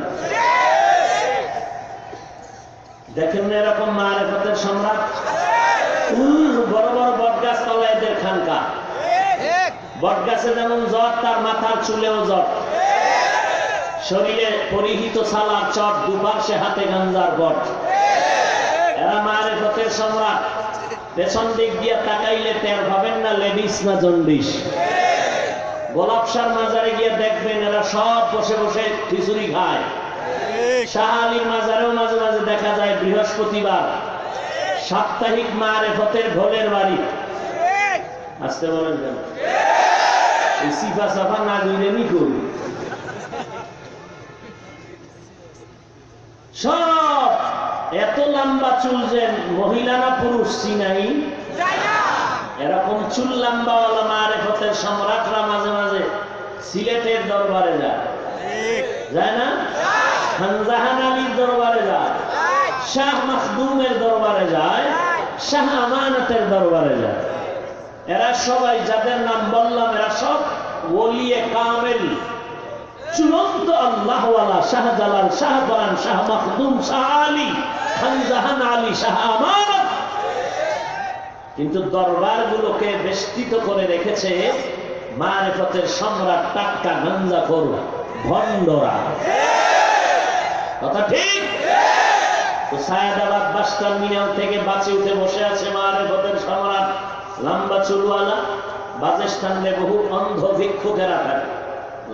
দেখেন না এরকম মারিফতের সম্রাট? বড় বড় বটগাছ তলা এদের খানকা। বটগাছে যেমন জট, তার মাথার চুলেও জট, শরীরে পরিহিত সালার চট, দুপাশে হাতে গাঞ্জার বট। এরা মারিফতের সম্রাট। পেছন দিক দিয়ে তাকাইলে টের পাবেন না লেডিস না জন্ডিস। গোলাপশার মাজারে গিয়ে দেখবেন এরা সব বসে বসে খিচুড়ি খায়। শাহ আলীর মাজারেও মাঝে মাঝে দেখা যায় বৃহস্পতিবার সাপ্তাহিক মারেফতের ঢোলের বাড়ি। আসতে বলেন কেন? এই সিফা সাফা না দিলে নি করি সব। এত লম্বা চুল যে মহিলা না পুরুষ চিনাই, এরকম চুল লম্বাওয়ালা মারেফতের সম্রাটরা মাঝে মাঝে সিলেটের দরবারে যায়, যায় না? খানজাহান আলীর দরবারে যায়, শাহ মখদুমের দরবারে যায়, শাহ আমানতের দরবারে যায়। এরা সবাই যাদের নাম বললাম এরা সব ওলিয়ে কামেল, চূড়ান্ত আল্লাহওয়ালা। শাহজালাল, শাহপরান, শাহ মখদুম, শাহ আলী, খানজাহান আলী, শাহ আমানত। কিন্তু দরবারগুলোকে বেষ্টিত করে রেখেছে মারেফতের সম্রাট টাটকা গাঞ্জাখোর ভণ্ডরা। কথা ঠিক? তো সায়েদাবাদ বাস টার্মিনাল থেকে বাসে উঠে বসে আছে মারেফতের সম্রাট, লম্বা চুলওয়ালা। বাসে স্ট্যান্ডে বহু অন্ধ ভিক্ষুকেরা থাকে,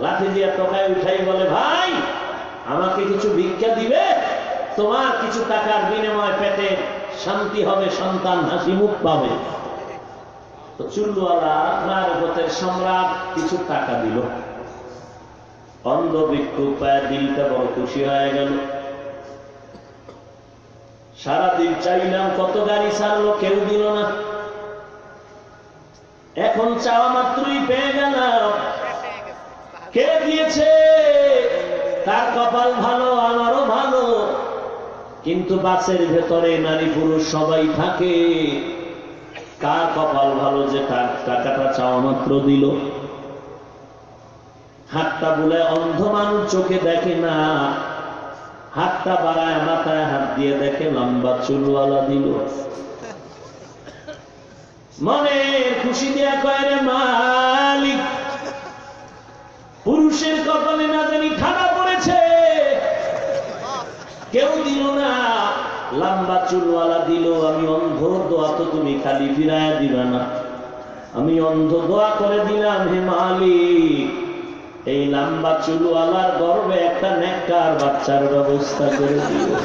লাঠি দিয়ে টোকায় উঠাই বলে, ভাই আমাকে কিছু ভিক্ষা দিবে? তোমার কিছু টাকার বিনিময়ে পেটে শান্তি হবে, সন্তান হাসি মুখ পাবে। তো চুলওয়ালা মারেফতের সম্রাট কিছু টাকা দিল। অন্ধ ভিক্ষুক পায় দিলটা বড় খুশি হয়ে গেল। সারাদিন চাইলাম, কত গাড়ি ছাড়লো, কেউ দিল না। এখন চাওয়া মাত্রই পেয়ে গেলাম। কে দিয়েছে? তার কপাল ভালো, আমারও ভালো। কিন্তু বাসের ভেতরে নারী পুরুষ সবাই থাকে। কার কপাল ভালো যে তার টাকাটা চাওয়া মাত্র দিল? হাতটা বলে অন্ধ মানুষ চোখে দেখে না, হাতটা বাড়ায় মাথায় হাত দিয়ে দেখে লম্বা চুলওয়ালা দিল। মনে খুশি দিয়া কয়, রে মালিক, পুরুষের কপালে না জানি ঠাডা পড়েছে, কেউ দিল না, লম্বা চুলওয়ালা দিল। আমি অন্ধ, দোয়া তো তুমি খালি ফিরায় দিবা না। আমি অন্ধ, দোয়া করে দিলাম, হে মালিক এই লম্বা চুলওয়ালার গর্ভে একটা নেককার বাচ্চার ব্যবস্থা করে দিও।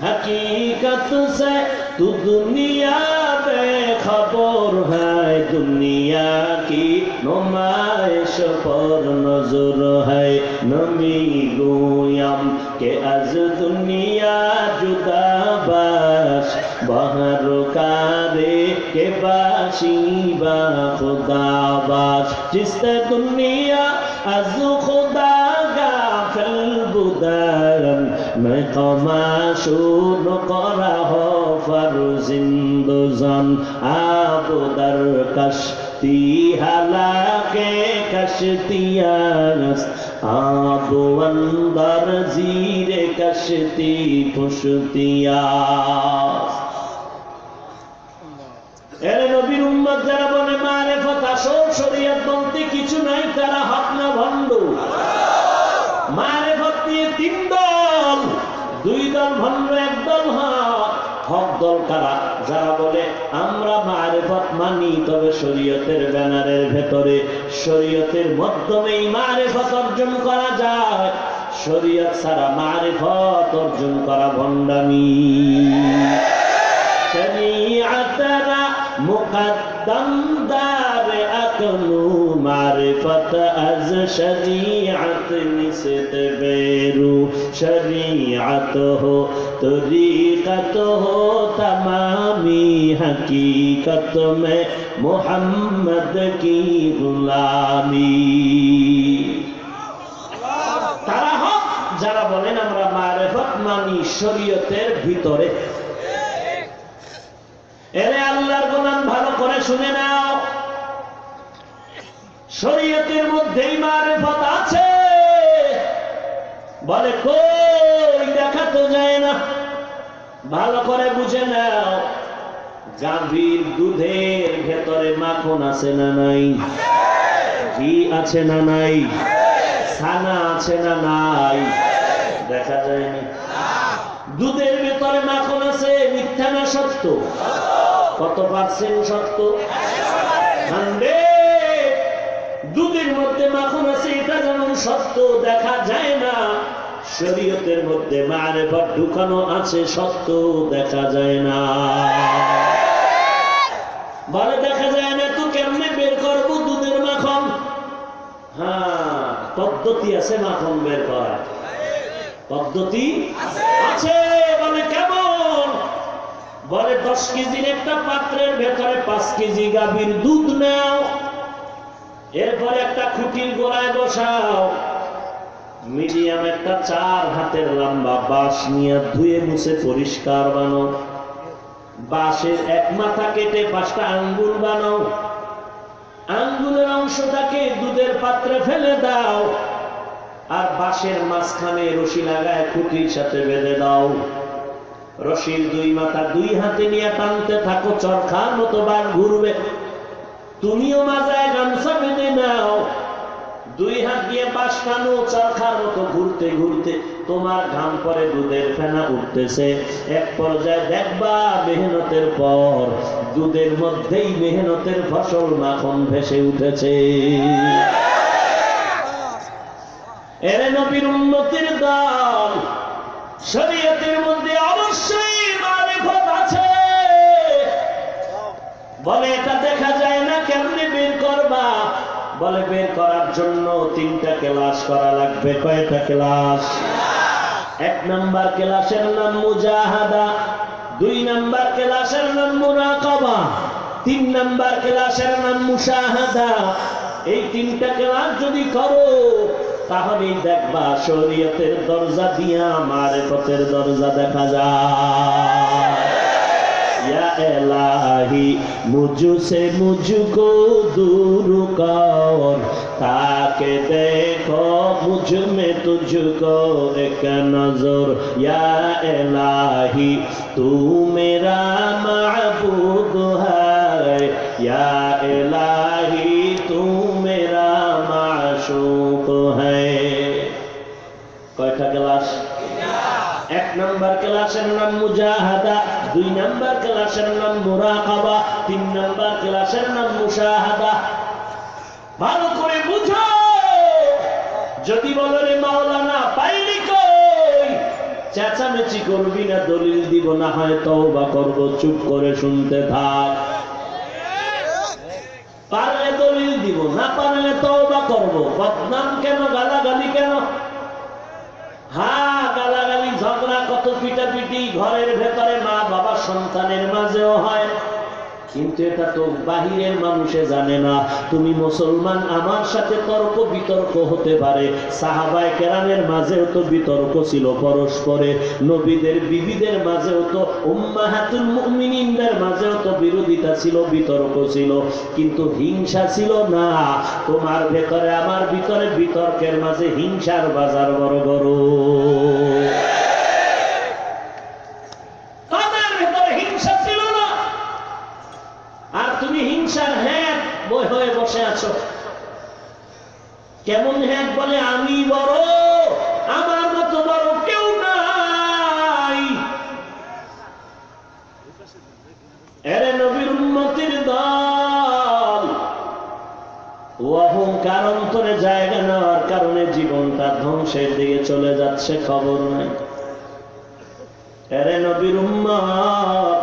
हकीकत से तू दुनिया बेखबर है, दुनिया की नुमाइश पर नजर है। नमी गोयम के अज दुनिया जुदा बाश, बाहर कारे के बाशी बा खुदा बाश। जिससे दुनिया अज खुदा गाफिल बुदारम मैं कमाशून करा हो फरुजिंदुजन आबुदर कश्ती हलाके कश्तियास आबु अंदर जीरे कश्ती पुश्तियास। এর নবীর উম্মত যারা বলে মারেফত আসল শরীয়ত বলতে কিছু নাই, তারা হক না ভণ্ড। মারেফত নিয়ে তিন দল, দুই দল ভণ্ড, এক দল হক। হক দল কারা? যারা বলে আমরা মারেফত মানি, তবে শরীয়তের ব্যানারের ভেতরে, শরীয়তের মাধ্যমেই মারেফত অর্জন করা যায়। শরীয়ত ছাড়া মারেফত অর্জন করা ভণ্ডামি। শরীয়তরা মুকদ্দম দার আকনু, মারিফত আজ শরীয়ত নিসত বেরু। শরীয়ত হো তরিকত হো তমামি, হकीकत में मोहम्मद की गुलामी। তারা হক যারা বলেন আমরা মারিফত মানি শরীয়তের ভিতরে। এরে আল্লাহর গোলাম ভালো করে শুনে নাও, শরীয়তের মধ্যেই মারিফত আছে। বলে কই, দেখা তো যায় না। ভালো করে বুঝে নাও, গাভীর দুধের ভেতরে মাখন আছে না নাই? ঘি আছে না নাই? ছানা আছে না নাই? দেখা যায়নি। দুধের ভেতরে মাখন আছে, মিথ্যা না সত্য? কত পার্সেন্ট সত্য? দুধের মধ্যে মাখন আছে এটা যেমন সত্য দেখা যায় না, শরীয়তের মধ্যে মারেফত ঢুকানো আছে সত্য দেখা যায় না। বলে দেখা যায় না তো কেমনে বের করবো দুধের মাখন? হ্যাঁ, পদ্ধতি আছে মাখন বের করার, পদ্ধতি আছে। বলে কেমন? বলে 10 কেজির একটা পাত্রের ভেতরে 5 কেজি গাভীর দুধ নাও, এরপরে একটা খুঁটির গোড়ায় বসাও, মিডিয়াম একটা 4 হাতের লম্বা বাঁশ নিয়ে ধুয়ে মুছে পরিষ্কার বানাও, বাঁশের এক মাথা কেটে 5টা আঙ্গুল বানাও, আঙ্গুলের অংশটাকে দুধের পাত্রে ফেলে দাও, আর বাঁশের মাঝখানে রশি লাগায় খুঁটির সাথে বেঁধে দাও। রশির 2 মাথা 2 হাতে নিয়ে টানতে থাকো, চরখার মতো বার ঘুরবে। তুমিও মাজায় গামছা বেঁধে নাও, 2 হাত দিয়ে বাঁশ টানো, চরখার মতো ঘুরতে ঘুরতে তোমার ঘাম পরে দুধের ফেনা উঠতেছে। এক পর্যায়ে দেখবা মেহনতের পর দুধের মধ্যেই মেহনতের ফসল মাখন ভেসে উঠেছে। এরে নবীর উম্মতের দল, শরীয়তের মধ্যে অবশ্যই মারিফত আছে। বলে এটা দেখা যায় না, কেমনে বের করবা? বলে বের করার জন্য 3টা ক্লাস করা লাগবে। কয়টা ক্লাস? 1 নাম্বার ক্লাসের নাম মুজাহাদা, 2 নাম্বার ক্লাসের নাম মুরাকাবা, 3 নাম্বার ক্লাসের নাম মুশাহাদা। এই 3টা ক্লাস যদি করো তাহলে দেখবা শরীয়তের দরজা দিয়া মারিফতের দরজা দেখা যায়। या इलाही मुझसे मुझको दूर कर, ताके देखो मुझ में तुझको एक नजर। या इलाही तू मेरा महबूब है, या इलाही तू मेरा माशूक है। কয়টা ক্লাস? 1 নাম্বার ক্লাসের নাম মুজাহাদা, 2 নাম্বার ক্লাসের নাম মুরাকাবা, 3 নাম্বার ক্লাসের নাম মুশাহাদা। ভালো করে বুঝো। যদি বলো রে মাওলানা পাইনি কই, চেঁচামেচি করবি না, দলিল দিব না, হয় তওবা করব, চুপ করে শুনতে থাক। পারলে দলিল দিব, না পারলে তওবা করব। বদনাম কেন, গালাগালি কেন? হ্যাঁ, গালাগালি, ঝগড়া, কত পিটাপিটি ঘরের ভেতরে মা বাবা সন্তানের মাঝেও হয়, কিন্তু এটা তো বাহিরের মানুষে জানে না। তুমি মুসলমান, আমার সাথে তর্ক বিতর্ক হতে পারে। সাহাবায়ে কেরামের মাঝেও তো বিতর্ক ছিল পরস্পরে, নবীদের বিবিদের মাঝেও তো, উম্মাহাতুল মুমিনিনদের মাঝেও তো বিরোধিতা ছিল, বিতর্ক ছিল, কিন্তু হিংসা ছিল না। তোমার ভেতরে আমার ভিতরে বিতর্কের মাঝে হিংসার বাজার বড় বড়। হিংসার হ্যাঁ বই হয়ে বসে আছো। কেমন হ্যাঁ? বলে আমি বড়, আমার মতো বড় কেউ নাই। এরে নবীর উম্মতের দল, অহংকার অন্তরে জায়গা নেওয়ার কারণে জীবনটা ধ্বংসের দিকে চলে যাচ্ছে, খবর নাই। এরে নবীর উম্মত,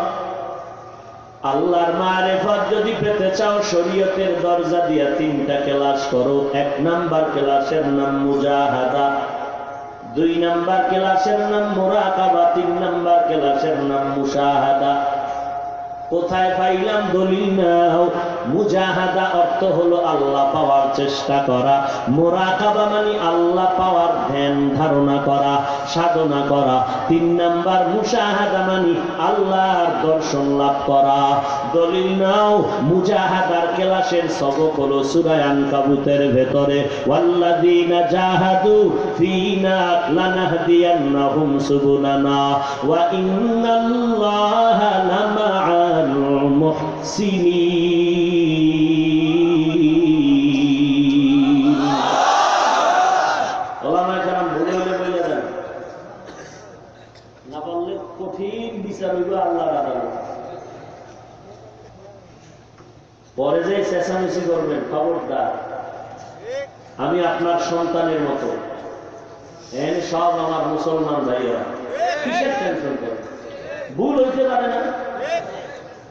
আল্লাহর মারিফত যদি পেতে চাও শরীয়তের দরজা দিয়া 3টা ক্লাস করো। 1 নাম্বার ক্লাসের নাম মুজাহাদা, 2 নাম্বার ক্লাসের নাম মুরাকাবা, 3 নাম্বার ক্লাসের নাম মুশাহাদা। কোথায় পাইলাম? দলিল নাও। মুজাহাদা অর্থ হলো আল্লাহ পাওয়ার চেষ্টা করা, মুরাকাবা মানে আল্লাহ পাওয়ার ধ্যান ধারণা করা, সাধনা করা। 3 নাম্বার মুশাহাদা মানে আল্লাহর দর্শন লাভ করা। দলিল নাও। মুজাহাদার ক্লাসের সবক হলো সূরা আনকাবুতের ভেতরে, ওয়াল্লাযীনা জাহাদু ফীনা লানাহদিয়ান্নাহুম সুবুলানা ওয়া ইন্নাল্লাহা লামাআল মুহসিনিন। ওলামায়ে কেরাম বলে দেন, না বললে কঠিন বিচার হইব আল্লাহর আদালত। পরে যে চেঁচামেচি বেশি করবেন, খবরদার। আমি আপনার সন্তানের মতো, সব আমার মুসলমান ভাইয়া, কিসের টেনশন করেন? ভুল হইতে পারে না।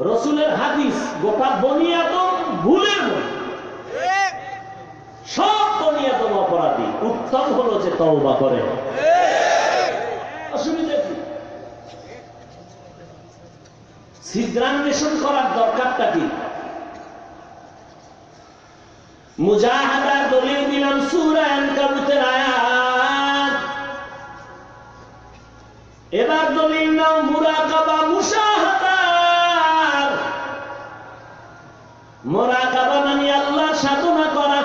রসুলের হাদিস গোটা বনিয়াদম ভুলের মধ্যে, সব বনিয়াদম অপরাধী। উত্তম হলো যে তওবা করে। অসুবিধা কি? ছিদ্রান্বেষণ করার দরকারটা কি? মুজাহাদার দলিল দিলাম সূরা আনকাবুতের আয়াত। এবার দলিল নাও মুরাকাবা মুশাহাদার। মুরাকাবা মানে আল্লাহ সাধনা করা,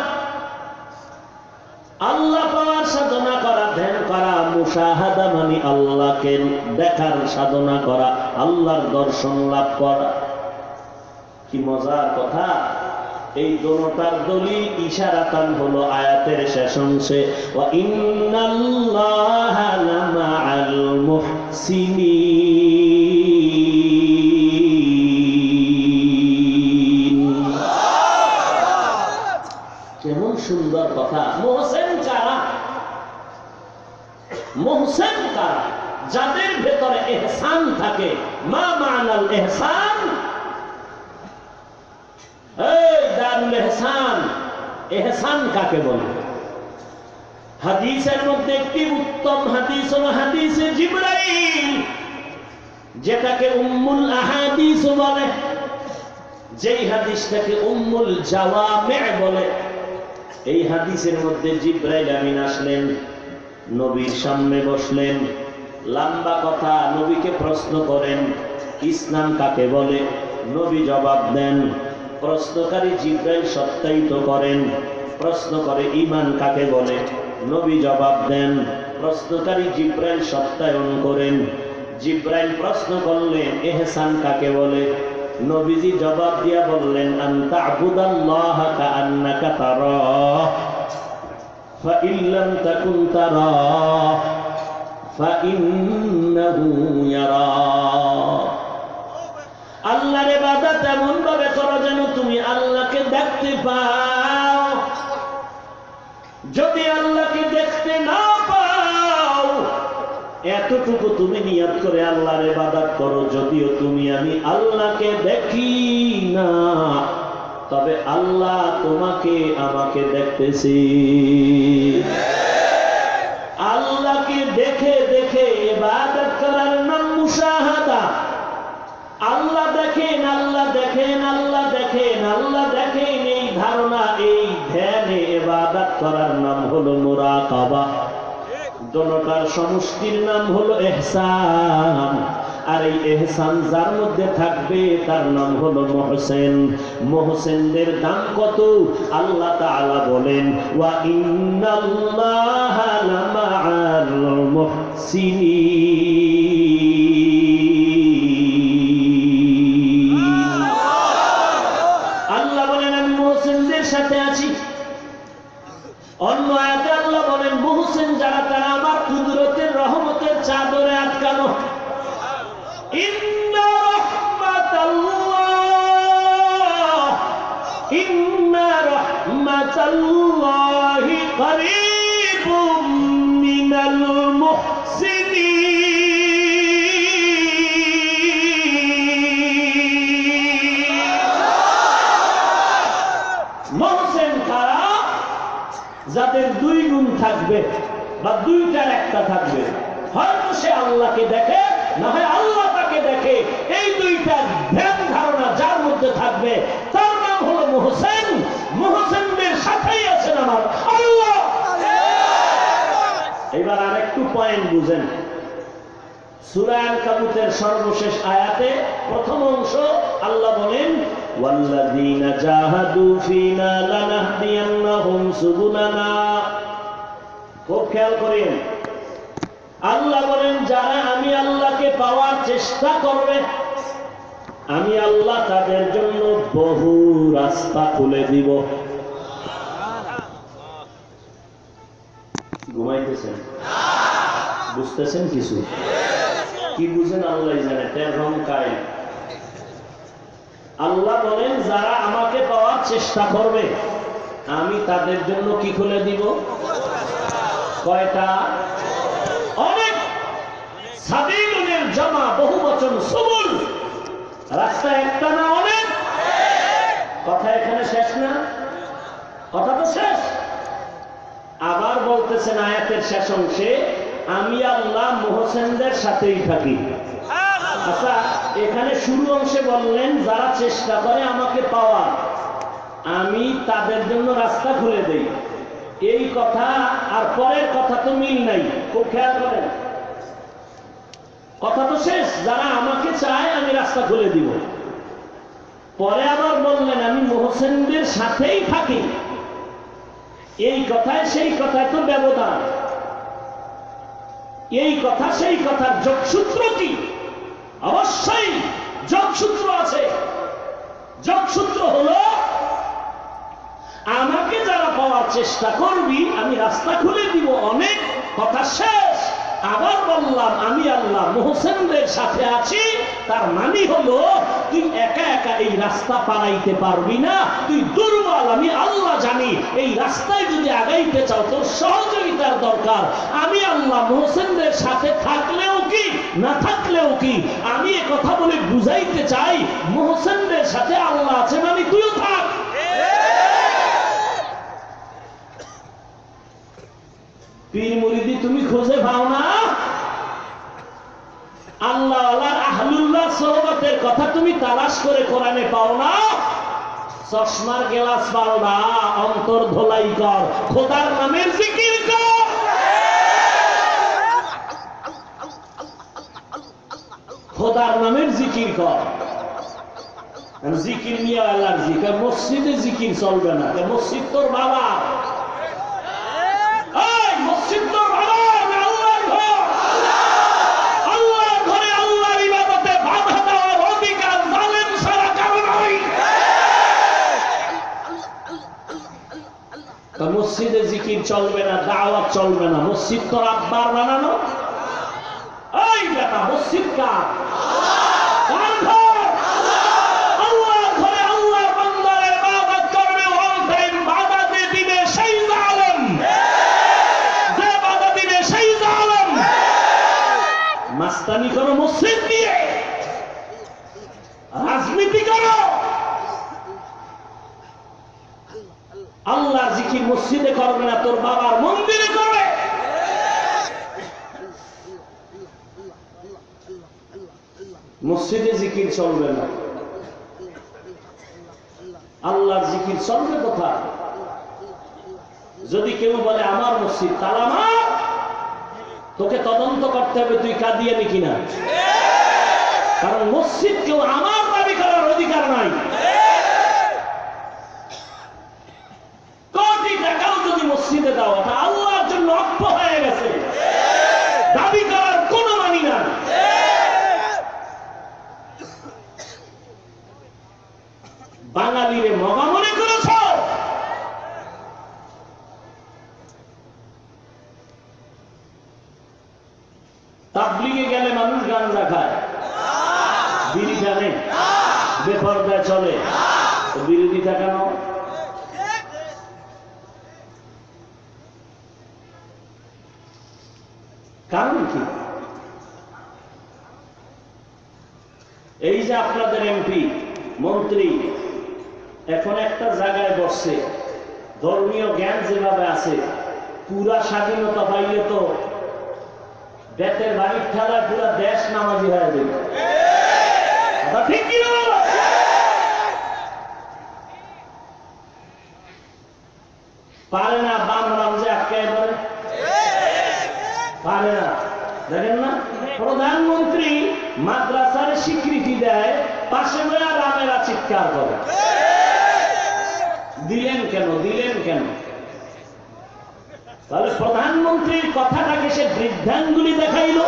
আল্লাহ পাওয়ার সাধনা করা, ধ্যান করা। মুশাহাদা মানে আল্লাহকে দেখার সাধনা করা, আল্লাহর দর্শন লাভ করা। কি মজার কথা! এই দোনোটার দলিল ইশারাতান হলো আয়াতের শেষ অংশে, ওয়া ইন্নাল্লাহা লামাআল মুহসিনিন। কেমন সুন্দর কথা! মুহসিন কারা? মুহসিন কারা? যাদের ভেতরে ইহসান থাকে। মা মানাল ইহসান? দারুল ইহসান, ইহসান কাকে বলে? হাদিসের মধ্যে একটি উত্তম হাদিস হলো হাদিসে জিবরাইল, যেটাকে উম্মুল আহাদিস বলে, যেই হাদিসটাকে উম্মুল জাওয়ামি' বলে। এই হাদিসের মধ্যে জিবরাইল আমিন আসলেন, নবীর সামনে বসলেন, লম্বা কথা, নবীকে প্রশ্ন করেন ইসলাম কাকে বলে। নবী জবাব দেন। প্রশ্নকারী জিবরাইল সত্যায়িত করেন, প্রশ্ন করে ঈমান কাকে বলে। নবী জবাব দেন। প্রশ্নকারী জিবরাইল সত্যায়ন করেন। জিবরাইল প্রশ্ন করলেন ইহসান কাকে বলে। নবীজি জবাব দিয়া বললেন আনতা আবুদাল্লাহা কাআন্নাকা তারাহ ফাইন লাম তাকুন তারাহ ফাইন্নাহু ইয়ারাক। আল্লাহর ইবাদত এমন ভাবে করো যেন তুমি আল্লাহকে দেখতে পাও। যদি আল্লাহকে দেখতে না পাও, এতটুকু তুমি নিয়ত করে আল্লাহর ইবাদত করো, যদিও তুমি আমি আল্লাহকে দেখি না, তবে আল্লাহ তোমাকে আমাকে দেখতেছি। আল্লাহকে দেখে দেখে ইবাদত করার নাম মুশাহাদা। আল্লাহ দেখেন, আল্লাহ দেখেন, আল্লাহ দেখেন, আল্লাহ দেখেন, এই ধারণা, এই ধ্যানে ইবাদত করার নাম হলো মুরাকাবা। দোনোটার সমষ্টির নাম হলো ইহসান। আর এই ইহসান যার মধ্যে থাকবে তার নাম হলো মুহসিন। মুহসিনদের দাম কত? আল্লাহ তাআলা বলেন ওয়া ইন্নাল্লাহা লামাআল মুহসিনিন। আল্লাহ বলেন আমি মুহসিনদের সাথে আছি। অন্য আয়াতে আল্লাহ বলেন মুহসিন যারা তারা আমার কুদরতের রহমতের চাদরে আটকানো। ইন্না রাহমাতাল্লাহি করিবুম মিনাল মুহসিনিন। মুহসিন কারা? যাদের দুই গুণ থাকবে বা দুইটার একটা থাকবে, হয়তো সে আল্লাহকে দেখে, না হয় আল্লাহ তাকে দেখে। এই দুইটা ধ্যান ধারণা যার মধ্যে থাকবে তার নাম হলো মুহসিন। মুহসিনদের সাথেই আছেন আমার আল্লাহ। এবার আরেকটু পয়েন্ট বুঝেন। সূরা আনকাবুতের সর্বশেষ আয়াতে প্রথম অংশ আল্লাহ বলেন ওয়াল্লাযীনা জাহাদু ফীনা লানাহদিয়ান্নাহুম সুবুলানা। খুব খেয়াল করেন, আল্লাহ বলেন যারা আমি আল্লাহকে পাওয়ার চেষ্টা করবে, আমি আল্লাহ তাদের জন্য বহু রাস্তা খুলে দিব। ঘুমাইতেছেন? বুঝতেছেন কিছু? কি বুঝেন আল্লাহ জানে। আল্লাহ বলেন যারা আমাকে পাওয়ার চেষ্টা করবে আমি তাদের জন্য কি খুলে দিব? কয়টা? অনেক। সাবিলুনের জামা, বহু বচন, সুবুল, রাস্তা একটা না অনেক। কথা এখানে শেষ না? কথা তো শেষ। আবার বলতেছেন আয়াতের শেষ অংশে, আমি আল্লাহ মুহসিনদের সাথেই থাকি। আচ্ছা, এখানে শুরু অংশে বললেন যারা চেষ্টা করে আমাকে পাওয়ার আমি তাদের জন্য রাস্তা খুলে দেই। এই কথা আর পরের কথা তো মিল নাই, খুব খেয়াল করেন। কথা তো শেষ, যারা আমাকে চায় আমি রাস্তা খুলে দিব। পরে আবার বললেন আমি মুহসিনদের সাথেই থাকি। এই কথায় সেই কথায় তো ব্যবধান। এই কথা সেই কথার যোগসূত্র কি? অবশ্যই যোগসূত্র আছে। যোগসূত্র হলো আমাকে যারা পাওয়ার চেষ্টা করবি আমি রাস্তা খুলে দিব অনেক। কথা শেষ। আবার বললাম আমি আল্লাহ মুহসিনদের সাথে আছি। তার মানে হলো তুই একা একা এই রাস্তা পারাইতে পারবি না, তুই দুর্বল, আমি আল্লাহ জানি। এই রাস্তায় যদি আগাইতে চাও তোর সহযোগিতার দরকার। আমি আল্লাহ মুহসিনদের সাথে থাকলেও কি না থাকলেও কি, আমি এ কথা বলে বুঝাইতে চাই মুহসিনদের সাথে আল্লাহ আছে মানে তুইও থাক। পীর মুরিদি তুমি খুঁজে পাও না? আল্লাহ আল্লাহ আহলুল্লাহ সোহবতের কথা তুমি তালাশ করে কোরআনে পাও না? চশমার গ্লাস পাও না, অন্তর ধোলাই কর, খোদার নামের জিকির কর। খোদার নামের জিকির কর। জিকির নিয়ে অ্যালার্জি, মসজিদে জিকির চলবে না। মসজিদ তোর বাবা, মসজিদ তোর বাবা, আল্লাহর ঘর। আল্লাহর ঘরে আল্লাহর ইবাদতে বাধা দেওয়ার অধিকার জালেম ছাড়া কারো নাই। মসজিদে জিকির চলবে না, দাওয়াত চলবে না। মসজিদ তোর আব্বার বানানো। এই বেটা, মসজিদ কার? কার ঘর? আল্লাহর ঘরে আল্লাহর বান্দার ইবাদত করবে, অল টাইম বাধা দিয়ে দিবে সেই জালেম। মাস্তানি করো মসজিদ দিয়ে, রাজনীতি করো। আল্লাহর জিকির মসজিদে করবে না, তোর বাবার মন্দিরে করবে। মসজিদে জিকির চলবে না, আল্লাহর জিকির চলবে কোথায়? যদি কেউ বলে আমার মসজিদ তালা মার, তোকে তদন্ত করতে হবে তুই কাদিয়ানি কিনা। কারণ মসজিদ কেউ আমার দাবি করার অধিকার নাই। কোটি টাকাও যদি মসজিদে দাও, এটা আল্লাহর জন্য অক্ষ হয়ে গেছে, দাবি করার কোনো মানি না। বাঙালিরে মগা মনে করেছ? তাবলিগে গেলে মানুষ গাঁজা খায়, বিড়ি টানে, বেপরদায় চলে, বিরোধিতা কেন? কারণ কি? এই যে আপনাদের এমপি মন্ত্রী এখন একটা জায়গায় বসছে, ধর্মীয় জ্ঞান যেভাবে আছে, পুরা স্বাধীনতা পাইলে তো বেতের বাড়ির ঠেলায় পুরা দেশ নামাজি হয়ে যাবে। ঠিক কি না? পারে না বাম রাম যে আটকায় পারে, পারে না। দেখেন না, প্রধানমন্ত্রী মাদ্রাসার স্বীকৃতি দেয়, পাশে বয়া রামেরা চিৎকার করে। দিলেন কেন? দিলেন কেন? তাহলে প্রধানমন্ত্রীর কথাটাকে সে বৃদ্ধাঙ্গুলি দেখাইল।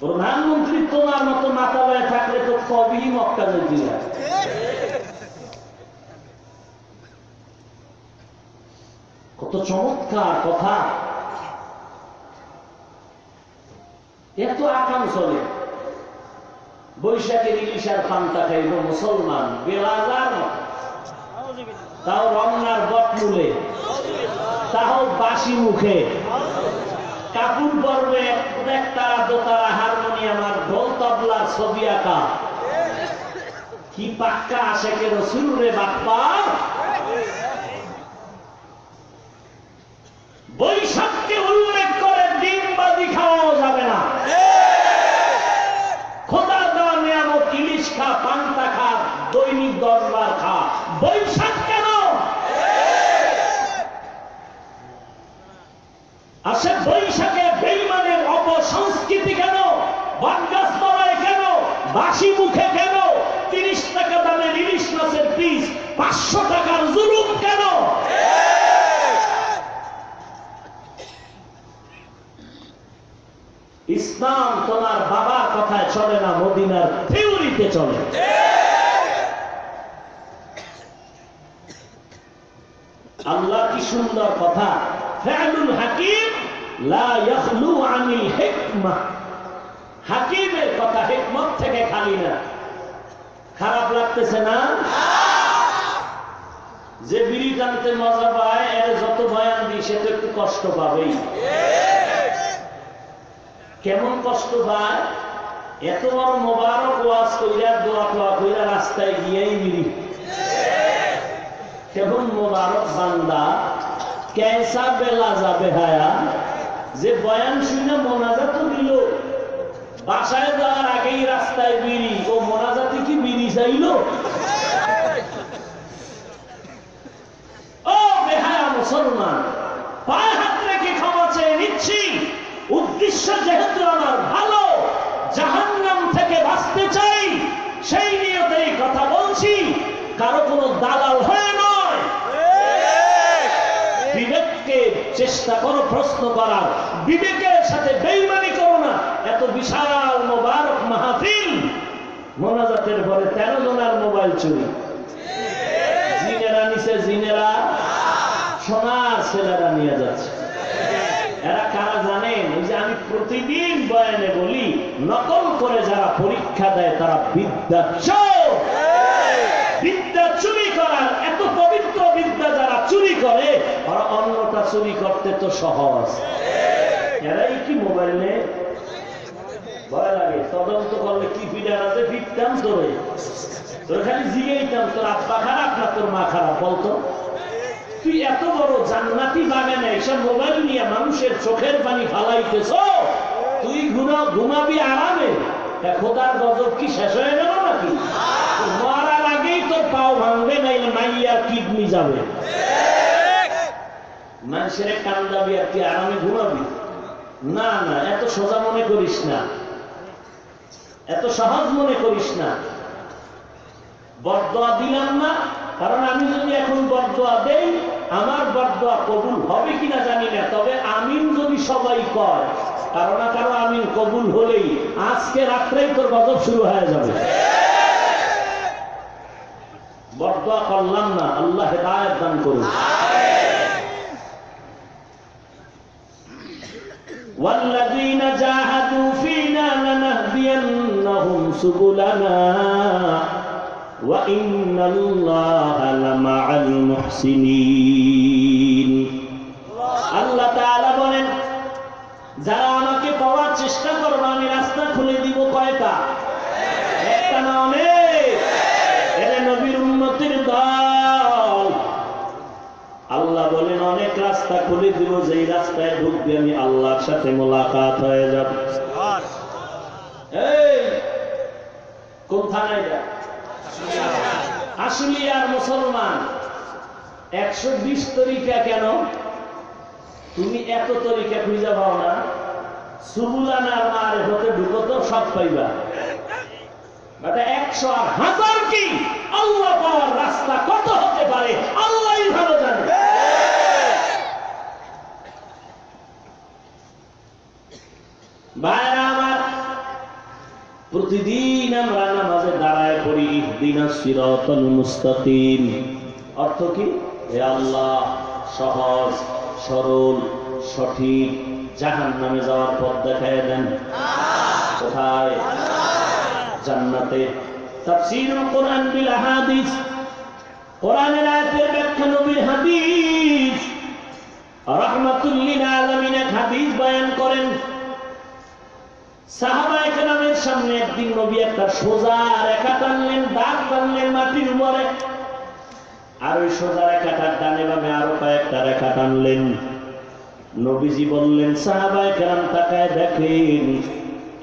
প্রধানমন্ত্রী তোমার মতো মাথা বয়ে থাকলে তো কবই মক্কা যেতে যায়। কত চমৎকার কথা, এত আকাম চলে। বৈশাখের ইলিশ আর পান্তা খাইব মুসলমান বেলাজার মতো, তাও রমনার বটমূলে, তাও বাসি মুখে, কাপড় পরবে একতারা দোতারা হারমোনিয়াম আর ঢোল তবলার ছবি আঁকা। কি পাক্কা আশেকে রসুল রে বাপ্পা। বৈশাখকে উল্লেখ করে ডিমবাজি খাওয়াও যাবে না। খোদার দেওয়া নিয়ামত ইলিশ খা, পান্তা খা, দৈনিক 10 বার খা। বৈশাখ কেন আসে? বৈশাখে বেঈমানের অপসংস্কৃতি কেন? বটগাছ তলায় কেন? বাসি মুখে কেন? 30 টাকা দামের ইলিশ মাছের পিস 500 টাকার জুলুম কেন? ইসলাম তোমার বাবার কথায় চলে না, মদিনার থিওরিতে চলে। আল্লাহ কি সুন্দর কথা, ফা'লুল হাকিম লা ইয়াখলু আনিল হিকমাহ। হাকিমের কথা হিকমত থেকে খালি না। খারাপ লাগতেছে না? যে বিড়ি টানতে মজা পায়, এর যত বয়ান দিই সে তো একটু কষ্ট পাবেই। কেমন কষ্ট পায়? এত বড় মোবারক ওয়াজ কইরা দোয়া টোয়া কইরা রাস্তায় গিয়েই বিড়ি। কেমন মোবারক বান্দা, কেসা বেলা যাবে হায়া, যে বয়ান শুনে মোনাজাত দিল, বাসায় যাওয়ার আগেই রাস্তায় বিড়ি। ও মোনাজাতে কি বিড়ি চাইল? ও বেহায়া মুসলমান, পায়ে হাত রেখে ক্ষমা চেয়ে নিচ্ছি। উদ্দেশ্য যেহেতু আমার ভালো, জাহান্নাম থেকে বাঁচতে চাই, সেই নিয়তেই কথা বলছি। কারো কোনো দালাল হয়ে নয়। বিবেককে চেষ্টা করো প্রশ্ন করার, বিবেকের সাথে বেঈমানি করো না। এত বিশাল মোবারক মাহফিল, মোনাজাতের পরে 13 জনের মোবাইল চুরি। জিনেরা নিচে, জিনেরা সোনার ছেলেরা নিয়ে যাচ্ছে। এরা কারা জানেন? ওই যে আমি প্রতিদিন বয়ানে বলি, নকল করে যারা পরীক্ষা দেয় তারা বিদ্যা চোর। বিদ্যা চুরি করার, এত পবিত্র বিদ্যা যারা চুরি করে, আর অন্যটা চুরি করতে তো সহজ। এরাই কি মোবাইল নেই? ভয় লাগে। তদন্ত করলে কি ফিডার আছে, ফিরতাম তোরে, তোর খালি জিগেইতাম তোর আব্বা খারাপ না তোর মা খারাপ বলতো। তুই এত বড় জান্নাতি বাগানে এইসব মোবাইল নিয়ে মানুষের চোখের পানি ফালাইতেছ, তুই ঘুমাবি আরামে। খোদার গজব কি শেষ হয়ে গেল নাকি? মরার আগেই তোর পাও ভাঙবে, নাইলে মাইয়ার কিডনি যাবে। মানুষের কান্দাবি আর কি আরামে ঘুমাবি? না না, এত সোজা মনে করিস না, এত সহজ মনে করিস না। বরদোয়া দিলাম না, কারণ আমি যদি এখন বরদোয়া দেই, আমার বরদোয়া কবুল হবে কিনা জানি না, তবে আমিন যদি সবাই কয়, কারো না কারো আমিন কবুল হলেই আজকে রাত্রেই তোর গজব শুরু হয়ে যাবে। বরদোয়া করলাম না, আল্লাহ হেদায়েত দান করুন। والذين جاهدوا فينا لنهدينهم سبلنا وإن الله لمع المحسنين। আল্লাহ তাআলা বলেন, যারা আমাকে পাওয়ার চেষ্টা করবে আমি রাস্তা খুলে দিব। কয়টা? একটা না, অনেক। এরা নবীর উম্মতের দল। আল্লাহ বলেন অনেক রাস্তা খুলে দিব, যেই রাস্তায় ঢুকবে আমি আল্লাহর সাথে মোলাকাত হয়ে যাব। এই কোন থানায় যা? আশুলিয়ার মুসলমান। 120 তরিকা কেন? তুমি এত তরিকা খুঁজে পাও না? সুবুলানার মারে হতে ঢুকো তো সব পাইবা। 100 আর 1000 কি আল্লাহ পাওয়ার রাস্তা কত হতে পারে আল্লাহই ভালো জানে। ভাইরা আমার, প্রতিদিন আমরা নামাজে দাঁড়ায় পড়ি ইহদিনাস সিরাতাল মুস্তাকিম। অর্থ কি? হে আল্লাহ, সহজ সরল সঠিক জাহান্নামে যাওয়ার পথ দেখায় দেন। কোথায়? জান্নাতে। তাফসীরুল কোরআন বিল আহাদিস, কোরআনের আয়াতের ব্যাখ্যা নবীর হাদিস। রাহমাতুল লিল আলামিন এক হাদিস বয়ান করেন, সাহাবায়ে কেরামের সামনে একদিন নবী একটা সোজা রেখা টানলেন, দাগ টানলেন মাটির উপরে, আর ওই সোজা রেখাটার ডানে বামে আরো কয়েকটা রেখা টানলেন। নবীজি বললেন, সাহাবায়ে কেরাম তাকায় দেখেন,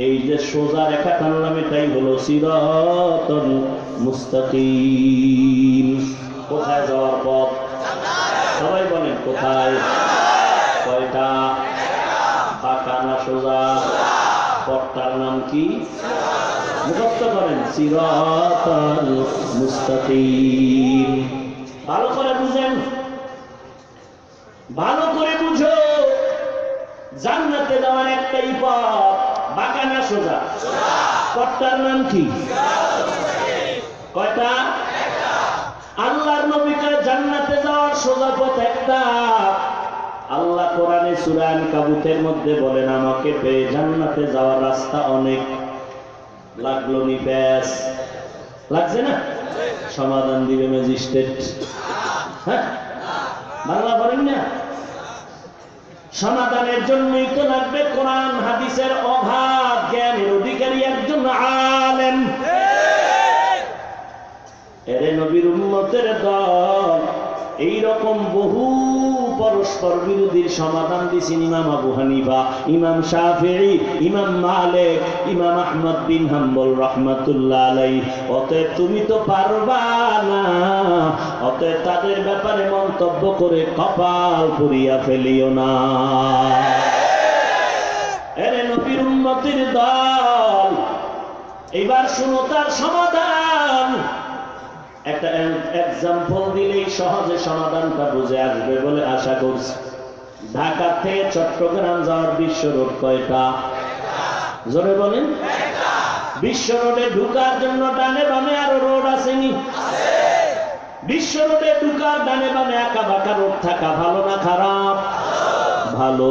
এই যে সোজা রেখা টানলাম এটাই হলো সিরাতুল মুস্তাকিম। কোথায় যাওয়ার পথ? সবাই বলেন কোথায়? কয়টা? পাকা না সোজা? পথটার নাম কি? মুখস্থ করেন, সিরাতুল মুস্তাকিম। ভালো করে বুঝেন, ভালো করে বুঝো, জান্নাতে যাওয়ার একটাই পথ, বাঁকা না সোজা? পথটার নাম কি? কয়টা? আল্লাহর নবী কয় জান্নাতে যাওয়ার সোজা পথ একটা। আল্লাহ কোরআনে সূরা আনকাবুতের মধ্যে বলেন, আমাকে পেয়ে জান্নাতে যাওয়ার রাস্তা অনেক। লাগলো নি ব্যাস? লাগছে না? সমাধান দিবে ম্যাজিস্ট্রেট? হ্যাঁ, বাংলা বলেন না? সমাধানের জন্যই তো লাগবে কোরআন হাদিসের অভাব জ্ঞানের অধিকারী একজন আলেম। এরে নবীর উম্মতের দল, এইরকম বহু পরস্পর বিরোধীর সমাধান দিয়েছেন ইমাম আবু হানিফা, ইমাম শাফিঈ, ইমাম মালিক, ইমাম আহমদ বিন হাম্বল রাহমাতুল্লাহ আলাইহি। অতএব তুমি তো পারবা না, অতএব তাদের ব্যাপারে মন্তব্য করে কপাল পুড়িয়া ফেলিও না। এরে নবীর উম্মতের দল, এবার শুনো তার সমাধান। একটা এক্সাম্পল দিলেই সহজে সমাধানটা বুঝে আসবে বলে আশা করছি। ঢাকা থেকে চট্টগ্রাম যাওয়ার বিশ্ব রোড কয়টা? জোরে বলেন। বিশ্ব রোডে ঢুকার জন্য ডানে বামে আরো রোড আসেনি? বিশ্ব রোডে ঢুকার ডানে বামে আঁকা বাঁকা রোড থাকা ভালো না খারাপ? ভালো।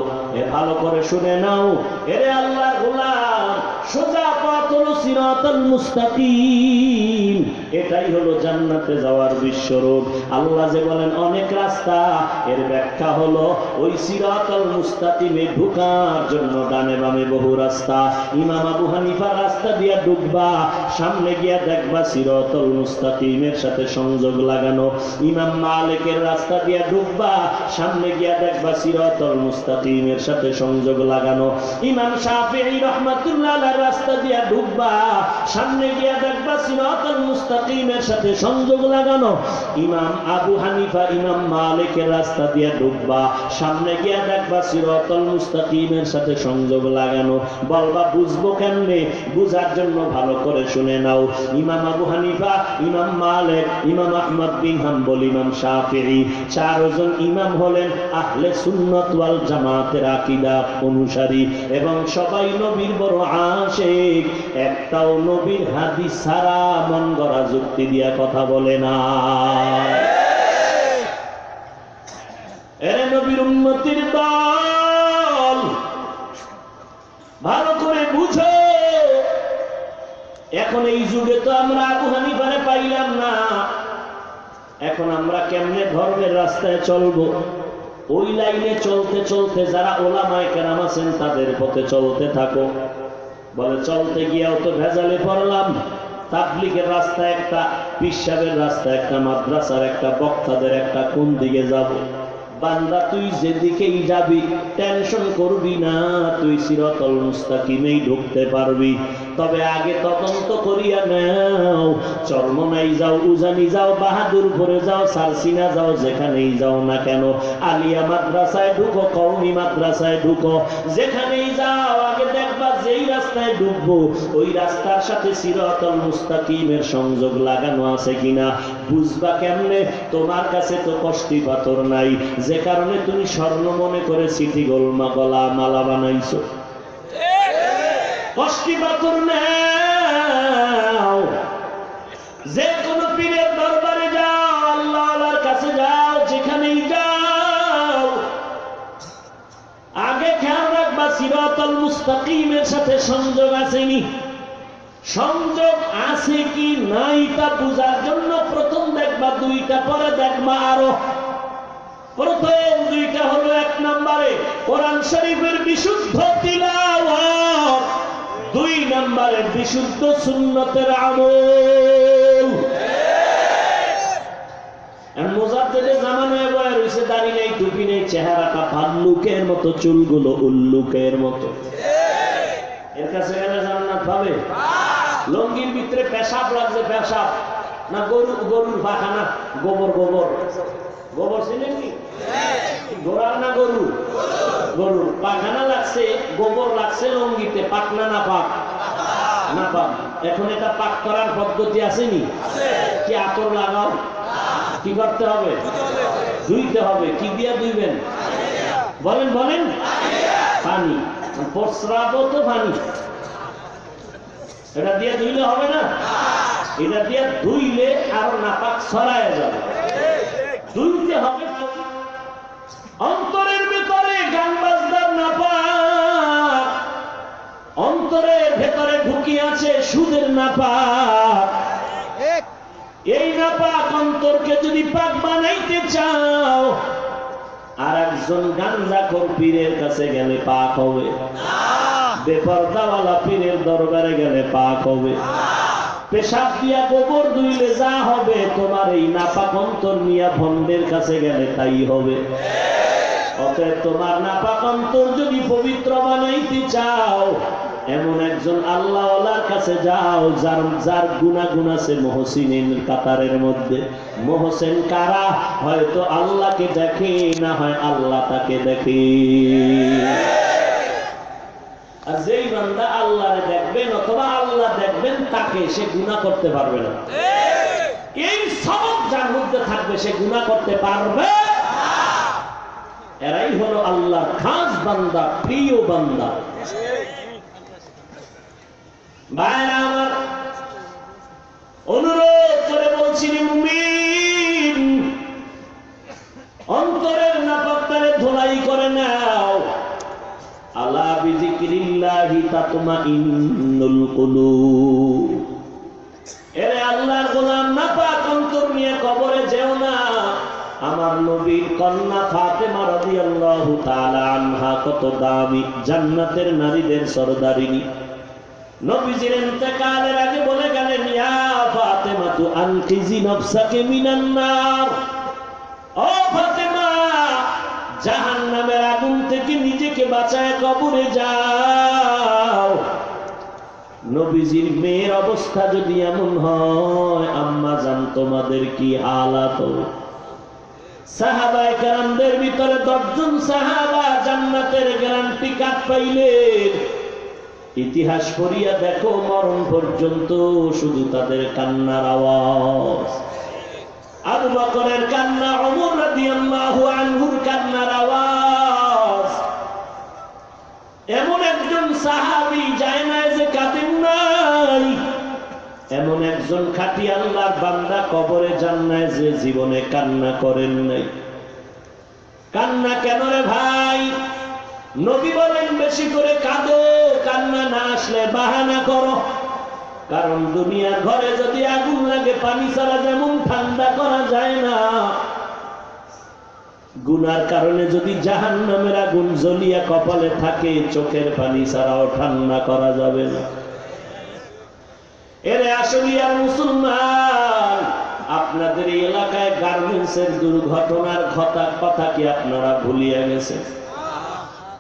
ভালো করে শুনে নাও, এরে আল্লাহর গোলাম, সোজা পথ হলো সিরাতুল মুস্তাকিম। এটাই হলো জান্নাতে যাওয়ার বিশ্ব রোড। আল্লাহ যে বলেন অনেক রাস্তা, এর ব্যাখ্যা হলো ওই সিরাতুল মুস্তাকিমে ঢোকার জন্য ডানে বামে বহু রাস্তা। ইমাম আবু হানিফার রাস্তা দিয়া ঢুকবা, সামনে গিয়া দেখবা সিরাতুল মুস্তাকিমের সাথে সংযোগ লাগানো। ইমাম মালিকের রাস্তা দিয়া ঢুকবা, সামনে গিয়া দেখবা সিরাতুল মুস্তাকিমের সাথে সংযোগ লাগানো। ইমাম শাফিঈ রাহমাতুল্লাহ আলাইহির রাস্তা দিয়া ঢুকবা, সামনে গিয়া দেখবা সিরাতুল মুস্তাকিমের সাথে সংযোগ লাগানো। ইমাম আবু হানিফা, ইমাম মালিকের রাস্তা দিয়া ঢুকবা, সামনে গিয়া দেখবা সিরাতুল মুস্তাকিমের সাথে সংযোগ লাগানো। বলবা বুঝবো কেমনে? বুঝার জন্য ভালো করে শুনে নাও। ইমাম আবু হানিফা, ইমাম মালিক, ইমাম আহমদ বিন হাম্বল, ইমাম শাফিঈ, চারজন ইমাম হলেন আহলে সুন্নাত ওয়াল জামাতের আকীদা অনুসারী এবং সবাই নবীর বড় আশিক। একটাও নবীর হাদিস ছাড়া মন গড়া যুক্তি দিয়া কথা বলে না। এরে নবীর উম্মতির দল, ভালো করে বুঝো। এখন এই যুগে তো আমরা আবু হানিফারে পাইলাম না, এখন আমরা কেমনে ধর্মের রাস্তায় চলবো? ওই লাইনে চলতে চলতে যারা ওলামায়ে কেরাম আছেন তাদের পথে চলতে থাকো। বলে চলতে গিয়েও তো ভেজালে পড়লাম। তাবলীগের রাস্তা একটা, পীর সাহেবের রাস্তা একটা, মাদ্রাসার একটা, বক্তাদের একটা, কোন দিকে যাব? বান্দা তুই যেদিকেই যাবি টেনশন করবি না, তুই সিরাতুল মুস্তাকিমেই ঢুকতে পারবি। তবে আগে তদন্ত করিয়া নাও। চরমনাই যাও, উজানি যাও, বাহাদুরপুরে যাও, সারসিনা যাও, যেখানেই যাও না কেন, আলিয়া মাদ্রাসায় ঢুকো, কওমি মাদ্রাসায় ঢুকো, যেখানেই যাও আগে দেখবা যেই রাস্তায় ঢুকবো ওই রাস্তার সাথে সিরাতুল মুস্তাকিমের সংযোগ লাগানো আছে কিনা। বুঝবা কেমনে? তোমার কাছে তো কষ্টি পাথর নাই, যে কারণে তুমি স্বর্ণ মনে করে সিটি গোলমা গলা মালা বানাইছো। কষ্টি পাথর নাও, যে কোনো পীরের দরবারে যাও, আল্লাহর কাছে যাও, যেখানেই যাও আগে খেয়াল রাখবা সিরাতুল মুস্তাকিমের সাথে সংযোগ আসেনি। সংযোগ আছে কি নাই তা বোঝার জন্য প্রথম দেখবা দুইটা, পরে দেখবা আরো। প্রথম দুইটা হলো, এক নম্বরে কোরআন শরীফের বিশুদ্ধ তিলাওয়াত, দুই নম্বরে বিশুদ্ধ সুন্নতের আমল। মুজাদ্দিদের জামানায় বয়া রয়েছে, দাড়ি নেই, টুপি নেই, চেহারাটা ভাল্লুকের মতো, চুলগুলো উল্লুকের মতো। এর কাছে গেলে জান্নাত পাবে? লঙ্গির ভিতরে পেশাব লাগছে, পেশাব না গরুর পাখানা, গোবর গোবর গোবর ছিলেন কি? ঘোড়ার না গরু? গরুর পাখানা লাগছে, গোবর লাগছে লঙ্গিতে, পাকনা না পাক? না পাক। এখন এটা পাক করার পদ্ধতি আসেনি? কি আতর লাগাও? কি করতে হবে? ধুইতে হবে। কি দিয়া ধুইবেন? বলেন বলেন। পানি। প্রস্রাবও তো পানি, এটা দিয়ে ধুইলে হবে না? এটা দিয়ে ধুইলে আরো নাপাক ছড়ায় যাবে। ধুইতে হবে। অন্তরের ভিতরে গান বাজনার নাপাক, অন্তরের ভেতরে ঢুকি আছে সুদের নাপাক। এই নাপাক অন্তরকে যদি পাক বানাইতে চাও, আর একজন গাঞ্জাখোর পীরের কাছে গেলে পাক হবে? বেপরদাওয়ালা পীরের দরবারে গেলে পাক হবে? পেশাব দিয়া গোবর ধুইলে যা হবে, তোমার এই নাপাক অন্তর নিয়া ভন্ডের কাছে গেলে তাই হবে। অতএব তোমার নাপাক অন্তর যদি পবিত্র বানাইতে চাও, এমন একজন আল্লাহওয়ালার কাছে যাও, যার গুনাহ আছে মুহসিনের কাতারের মধ্যে। মুহসিন কারা? হয়তো আল্লাহকে দেখে, না হয় আল্লাহ তাকে দেখে। আর যেই বান্দা আল্লাহরে দেখবেন অথবা আল্লাহ দেখবেন তাকে, সে গুনাহ করতে পারবে না। এই সবক যার মধ্যে থাকবে, সে গুনাহ করতে পারবে। এরাই হলো আল্লাহর খাস বান্দা, প্রিয় বান্দা। ভাইরা আমার, অনুরোধ করে বলছি, মুমিন অন্তরের নাপাকতারে ধোলাই করে নাও। আলা বিযিকরিল্লাহি তাতমাইন্নুল কুলুব। এরে আল্লাহর গোলাম, নাপাক অন্তর নিয়ে কবরে যেও না। আমার নবীর কন্যা ফাতেমা রাদিয়াল্লাহু তাআলা আনহা কত দামি, জান্নাতের নারীদের সরদারিনী। নবীজির ইন্তেকালের আগে বলে গেলেন, ইয়া ফাতেমা তু আনকিজি নফসাকে মিনান নার। ও ফাতেমা, জাহান্নামের আগুন থেকে নিজেকে বাঁচায় কবরে যাও। নবীজির মেয়ের অবস্থা যদি এমন হয়, আম্মা জান তোমাদের কি হালাত হবে? সাহাবায়ে কেরামদের ভিতরে 10 জন সাহাবা জান্নাতের গ্যারান্টি কার্ড পাইলেন। ইতিহাস পড়িয়া দেখো, মরণ পর্যন্ত শুধু তাদের কান্নার আওয়াজ। আবু বকরের কান্না, ওমর রাদিয়াল্লাহু আনহুর কান্নার আওয়াজ। এমন একজন সাহাবী যায় না যে কাঁদেন নাই, এমন একজন খাঁটি আল্লাহর বান্দা কবরে যান নাই যে জীবনে কান্না করেন নাই। কান্না কেন রে ভাই? নবী বলেন, বেশি করে কাঁদো, কান্না না আসলে বাহানা করো। কারণ দুনিয়ার ঘরে যদি আগুন লাগে, পানি ছাড়া যেমন ঠান্ডা করা যায় না, গুনার কারণে যদি জাহান্নামের আগুন জ্বলিয়া কপালে থাকে, চোখের পানি ছাড়াও ঠান্ডা করা যাবে না। এরে আসলিয়া মুসলমান, আপনাদের এলাকায় গার্মেন্টসের দুর্ঘটনার কথা কি আপনারা ভুলিয়া গেছেন?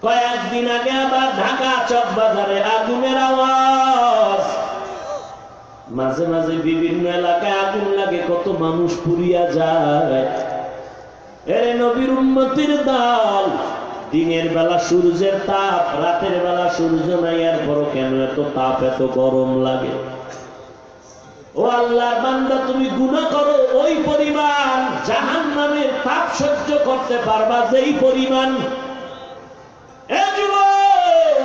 কয়েকদিন আগে আবার ঢাকা চকবাজারে আগুনের আওয়াজ। মাঝে মাঝে বিভিন্ন এলাকায় আগুন লাগে, কত মানুষ পুড়িয়া যায়। এরে নবীর উম্মতির দল, দিনের বেলা সূর্যের তাপ, রাতের বেলা সূর্য নাই, এরপরও কেন এত তাপ, এত গরম লাগে? ও আল্লাহর বান্দা, তুমি গুনাহ করো ওই পরিমাণ, জাহান্নামের তাপ সহ্য করতে পারবা যেই পরিমাণ। এ যুবক,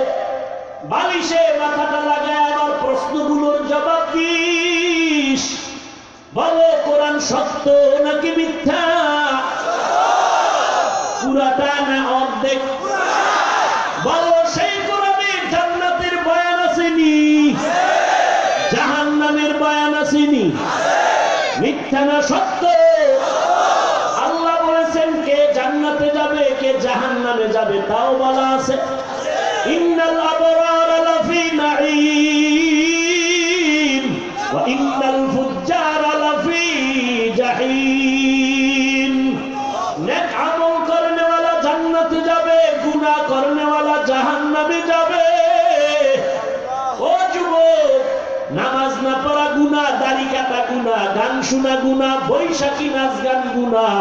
বালিশে মাথাটা লাগায় আমার প্রশ্নগুলোর জবাব দিস। বলো, কোরআন সত্য নাকি মিথ্যা? পুরাটা না অর্ধেক? বলো, সেই কোরআনে জান্নাতের বয়ান আসেনি? বয়ান আসেনি? মিথ্যা না সত্য? আল্লাহ বলেছেন কে জান্নাতে যাবে কে জাহান্নামে যাবে তাও বলা আছে। ইন্নাল আবরারা লাফি নাঈম ওয়া ইন্নাল ফুজ্জারা লাফি জাহিম। নেক আমল করনে ওয়ালা জান্নাতে যাবে, গুনাহ করনে ওয়ালা জাহান্নামে যাবে। ও যুবক, নামাজ না পড়া গুনাহ, দাড়ি কাটা গুনাহ, গান শোনা গুনাহ, বৈশাখী নাচ গান গুনাহ,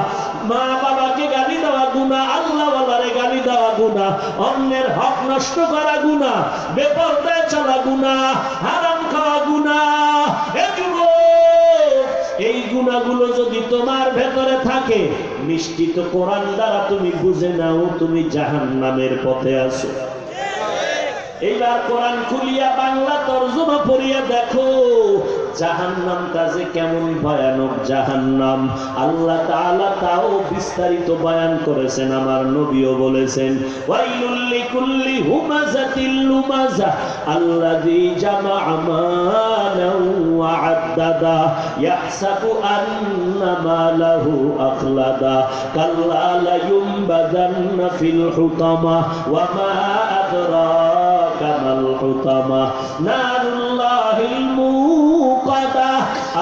মা বাবাকে গালি দেওয়া গুনাহ, আল্লাহ ওয়ালারে গালি দেওয়া গুনাহ, অন্যের হক নষ্ট করা গুনাহ, বেপরদায় চলা গুনাহ, হারাম খাওয়া গুনাহ। এ যুবক, এই গুনাহগুলো যদি তোমার ভেতরে থাকে, নিশ্চিত কোরআন দ্বারা তুমি বুঝে নাও তুমি জাহান্নামের পথে আছো। এইবার কোরআন খুলিয়া বাংলা তরজমা পড়িয়া দেখো জাহান্নামটা যে কেমন ভয়ানক জাহান্নাম। আল্লাহ তাআলা তাও বিস্তারিত বয়ান করেছেন, আমার নবীও বলেছেন ওয়াইলুল লিকুল্লি হুমাযাতিল লুমাযা আল্লাযী জামাআ মালান ওয়া আদ্দাদা ইয়াহসাবু আন্না মালাহু আখলাদা কাল্লা লা ইউমবাযান্না ফিল হুতামা ওয়া মা আদরাকা মাল হুতামা নারুল্লাহিল মুকাদা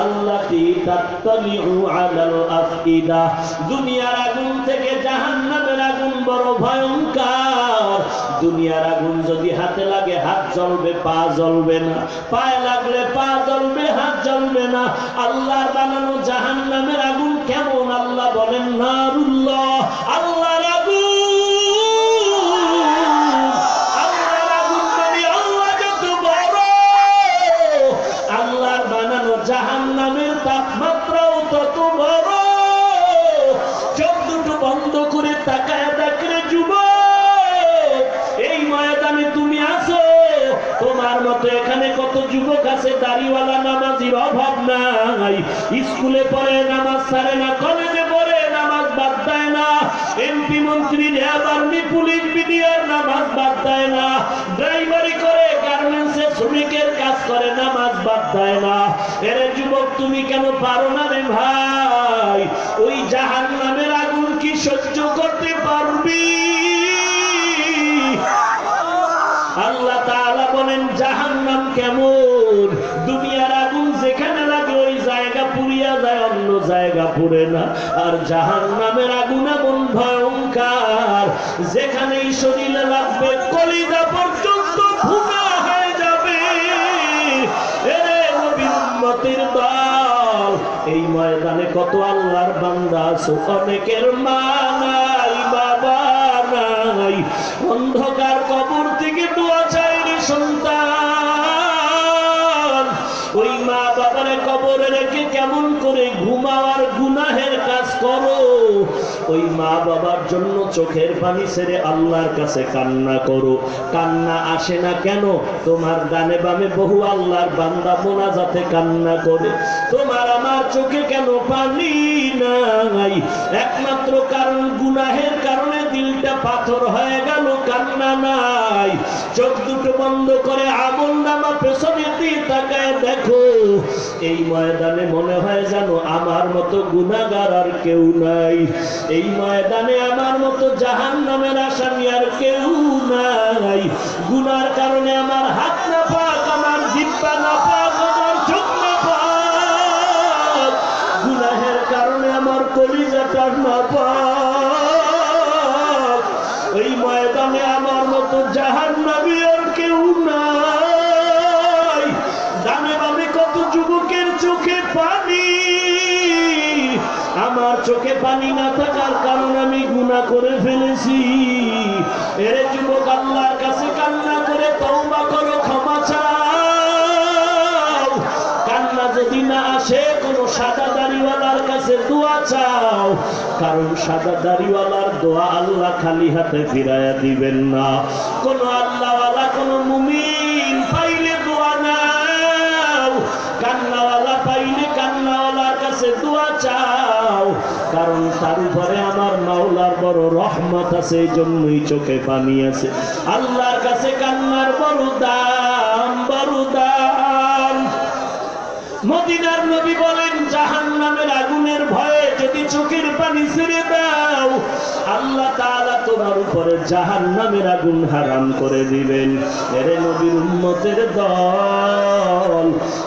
আল্লাতী তাত্তালিউ আলাল আফইদা। দুনিয়ার আগুন থেকে জাহান্নামের আগুন বড় ভয়ঙ্কর। দুনিয়ার আগুন যদি হাতে লাগে হাত জ্বলবে, পা জ্বলবে না, পায়ে লাগলে পা জ্বলবে, হাত জ্বলবে না। আল্লাহর বানানো জাহান্নামের আগুন কেমন? আল্লাহ বলেন নারুল্লাহ, আল্লাহর আগুন। আল্লাহর আগুন মানে আল্লাহ যত বড়, আল্লাহর বানানো জাহান্নামের তাপমাত্রাও তত বড়। চোখ দুটো বন্ধ করে তাকায় দেখলে যুবক, এই ময়দানে তুমি আছো, তোমার মতো এখানে কত যুবক আছে দাড়িওয়ালা নামাজির অভাব নাই। স্কুলে পড়ে নামাজ ছাড়ে না, কলেজে পড়ে নামাজ বাদ দেয় না, এমপি মন্ত্রী র্যাব আর্মি পুলিশ বিডিআর নামাজ বাদ দেয় না, ড্রাইভারি করে গার্মেন্টসে শ্রমিকের কাজ করে নামাজ বাদ দেয় না। এরে যুবক, তুমি কেন পারো না রে ভাই? ওই জাহান্নামের আগুন কি সহ্য করতে পারবি? আল্লাহ তাআলা বলেন জাহান্নাম কেমন? দুনিয়ার আগুন যেখানে লাগে ওই জায়গা পুড়িয়া যায়, অন্য জায়গা পুড়ে না। আর জাহান্নামের আগুন এমন ভয়ঙ্কর, যেখানেই শরীরে লাগবে কলিজা পর্যন্ত ভুনা হয়ে যাবে। এরে নবীর উম্মতের দল, এই ময়দানে কত আল্লাহর বান্দা আছে, অনেকের মা নাই, বাবা নাই, অন্ধকার কবর থেকে দোয়া চায় রে সন্তান। ওই মা বাবারে কবরে রেখে কেমন করে ঘুমাওয়ার গুনাহের কাজ করো। ওই মা বাবার জন্য চোখের পানি ছেড়ে আল্লাহর কাছে কান্না করো। কান্না আসে না কেন? তোমার ডানে বামে বহু আল্লাহর বান্দা মোনাজাতে কান্না করে, তোমার আমার চোখে কেন পানি নাই? একমাত্র কারণ গুনাহের কারণে দিলটা পাথর হয়ে গেল, কান্না নাই। চোখ দুটো বন্ধ করে আমল নামা পেছনে দিয়ে তাকায় দেখো, এই ময়দানে মনে হয় জানো আমার মতো গুনাহগার আর কেউ নাই। এই ময়দানে আমার মতো জাহান্নামের আসামি আর কেউ নাই। গুনার কারণে আমার হাত না পাক, আমার জিহ্বা না পাক, আমার চোখ না পাক। গুনাহের কারণে আমার কলিজাটা না পাক। ওই ময়দানে আমার মতো জাহান্নামী আর কেউ নাই। ডানে বামে কত যুবকের চোখে পানি, আমার চোখে পানি না থাকার কারণে আমি গুনাহ করে ফেলেছি। এর যুবক, আল্লাহর কাছে কান্না করে তওবা করো, ক্ষমা চাও। কান্না যদি না আসে, কোন সাদা দাড়িওয়ালার কাছে দোয়া চাও, কারণ সাদা দাড়িওয়ালার দোয়া আল্লাহ খালি হাতে ফিরাইয়া দিবেন না। কোন আল্লাহওয়ালা, কোন মুমিন পাইলে দোয়া নাও, কান্নাওয়ালা পাইলে কান্নাওয়ালার কাছে দোয়া চাও, কারণ তার উপরে আমার মাওলার বড় রহমত আছে, এই জন্যই চোখে পানি আছে। আল্লাহর কাছে কান্নার বড় দাম, বড় দাম। মদিনার নবী বলেন জাহান্নামের আগুনের ভয়ে যদি চোখের পানি ছেড়ে দাও আল্লাহ তাআলা তোমার উপরে জাহান্নামের আগুন হারাম করে দিবেন। এরে নবীর উম্মতের দল,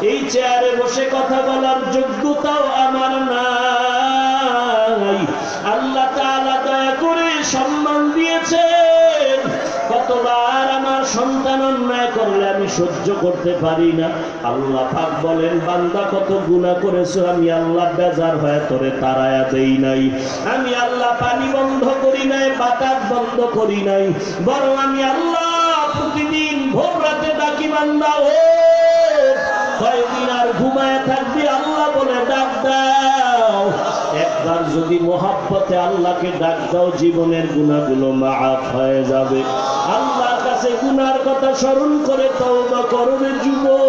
এই চেয়ারে বসে কথা বলার যোগ্যতাও আমার নাই। আল্লাহ তাআলা দয়া করে সম্মান দিয়েছেন। কতবার আমার সন্তান অন্যায় করলে আমি সহ্য করতে পারি না। আল্লাহ পাক বলেন বান্দা কত গুনাহ করেছো, আমি আল্লাহ বেজার হয়ে তোরে তাড়ায়া দেই নাই। আমি আল্লাহ পানি বন্ধ করি নাই, বাতাস বন্ধ করি নাই, বরং আমি আল্লাহ প্রতিদিন ভোর রাতে ডাকি বান্দা ও কয়দিন আর ঘুমায় থাকবি আল্লাহ বলে ডাক দাও। একবার যদি মোহাব্বতে আল্লাহকে ডাক দাও জীবনের গুনাহগুলো মাফ হয়ে যাবে। আল্লাহর কাছে গুনার কথা স্মরণ করে তওবা করবে যুবক।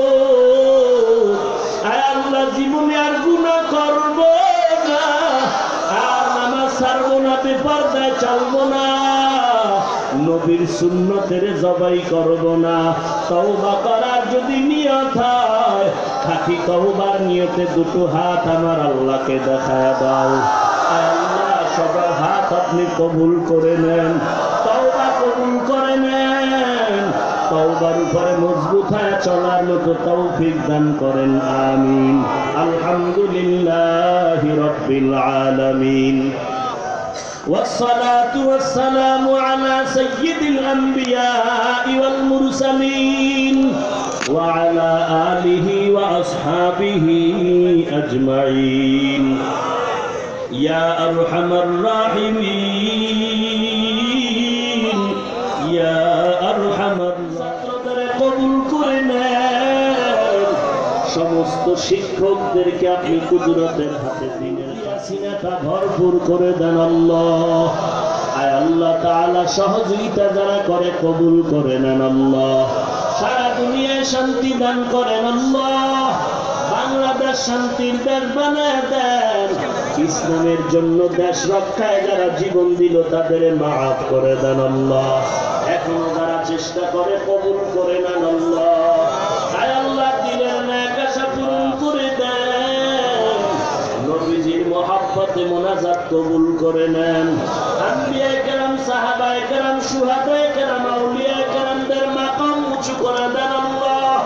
আয় আল্লাহ জীবনে আর গুনাহ করব না, আর নামাজ ছাড়বো না, বেপরদায় চলবো না, নবীর সুন্নতের জবাই করব না। তওবা করার যদি নিয়ত হয় খাঁটি তওবার নিয়তে দুটো হাত আমার আল্লাহকে দেখায় দাও। আল্লাহ সবার হাত আপনি কবুল করে নেন, তওবা কবুল করে নেন, তওবার উপরে মজবুত হয়ে চলার মতো তৌফিক দান করেন, আমিন। আলহামদুলিল্লাহি রাব্বিল আলামিন। والصلاة والسلام على سيد الأنبياء والمرسلين وعلى آله وأصحابه أجمعين يا أرحم الراحمين يا أرحم الراحمين قبول করেন সমস্ত শিক্ষকদেরকে আপনি কুদরতের হাতে দিনের সিনাটা ভরপুর করে দেন আল্লাহ। আয় আল্লাহ তাআলা সহযোগিতা যারা করে কবুল করে নেন আল্লাহ। সারা দুনিয়ায় শান্তি দান করেন আল্লাহ। বাংলাদেশ শান্তির দেশ বানায় দেন। ইসলামের জন্য দেশ রক্ষায় যারা জীবন দিল তাদের মাফ করে দেন আল্লাহ। এখনো যারা চেষ্টা করে কবুল করে নেন আল্লাহ। আয় আল্লাহ দিলের ন্যাক আশা পূরণ করে দেন। নবীজির মহব্বতে মোনাজাত কবুল করে নেন। আম্বিয়ায়ে কেরাম, সাহাবায়ে কেরাম, শুহাদায়ে কেরাম, আউলিয়ায়ে কেরামদের মাকাম উঁচু করে দেন আল্লাহ।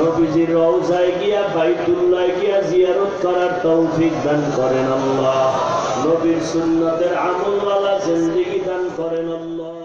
নবীজির রওজায় গিয়া বাইতুল্লাহ গিয়া জিয়ারত করার তৌফিক দান করেন আল্লাহ। নবীর সুন্নতের আমলওয়ালা জিন্দেগি দান করেন আল্লাহ।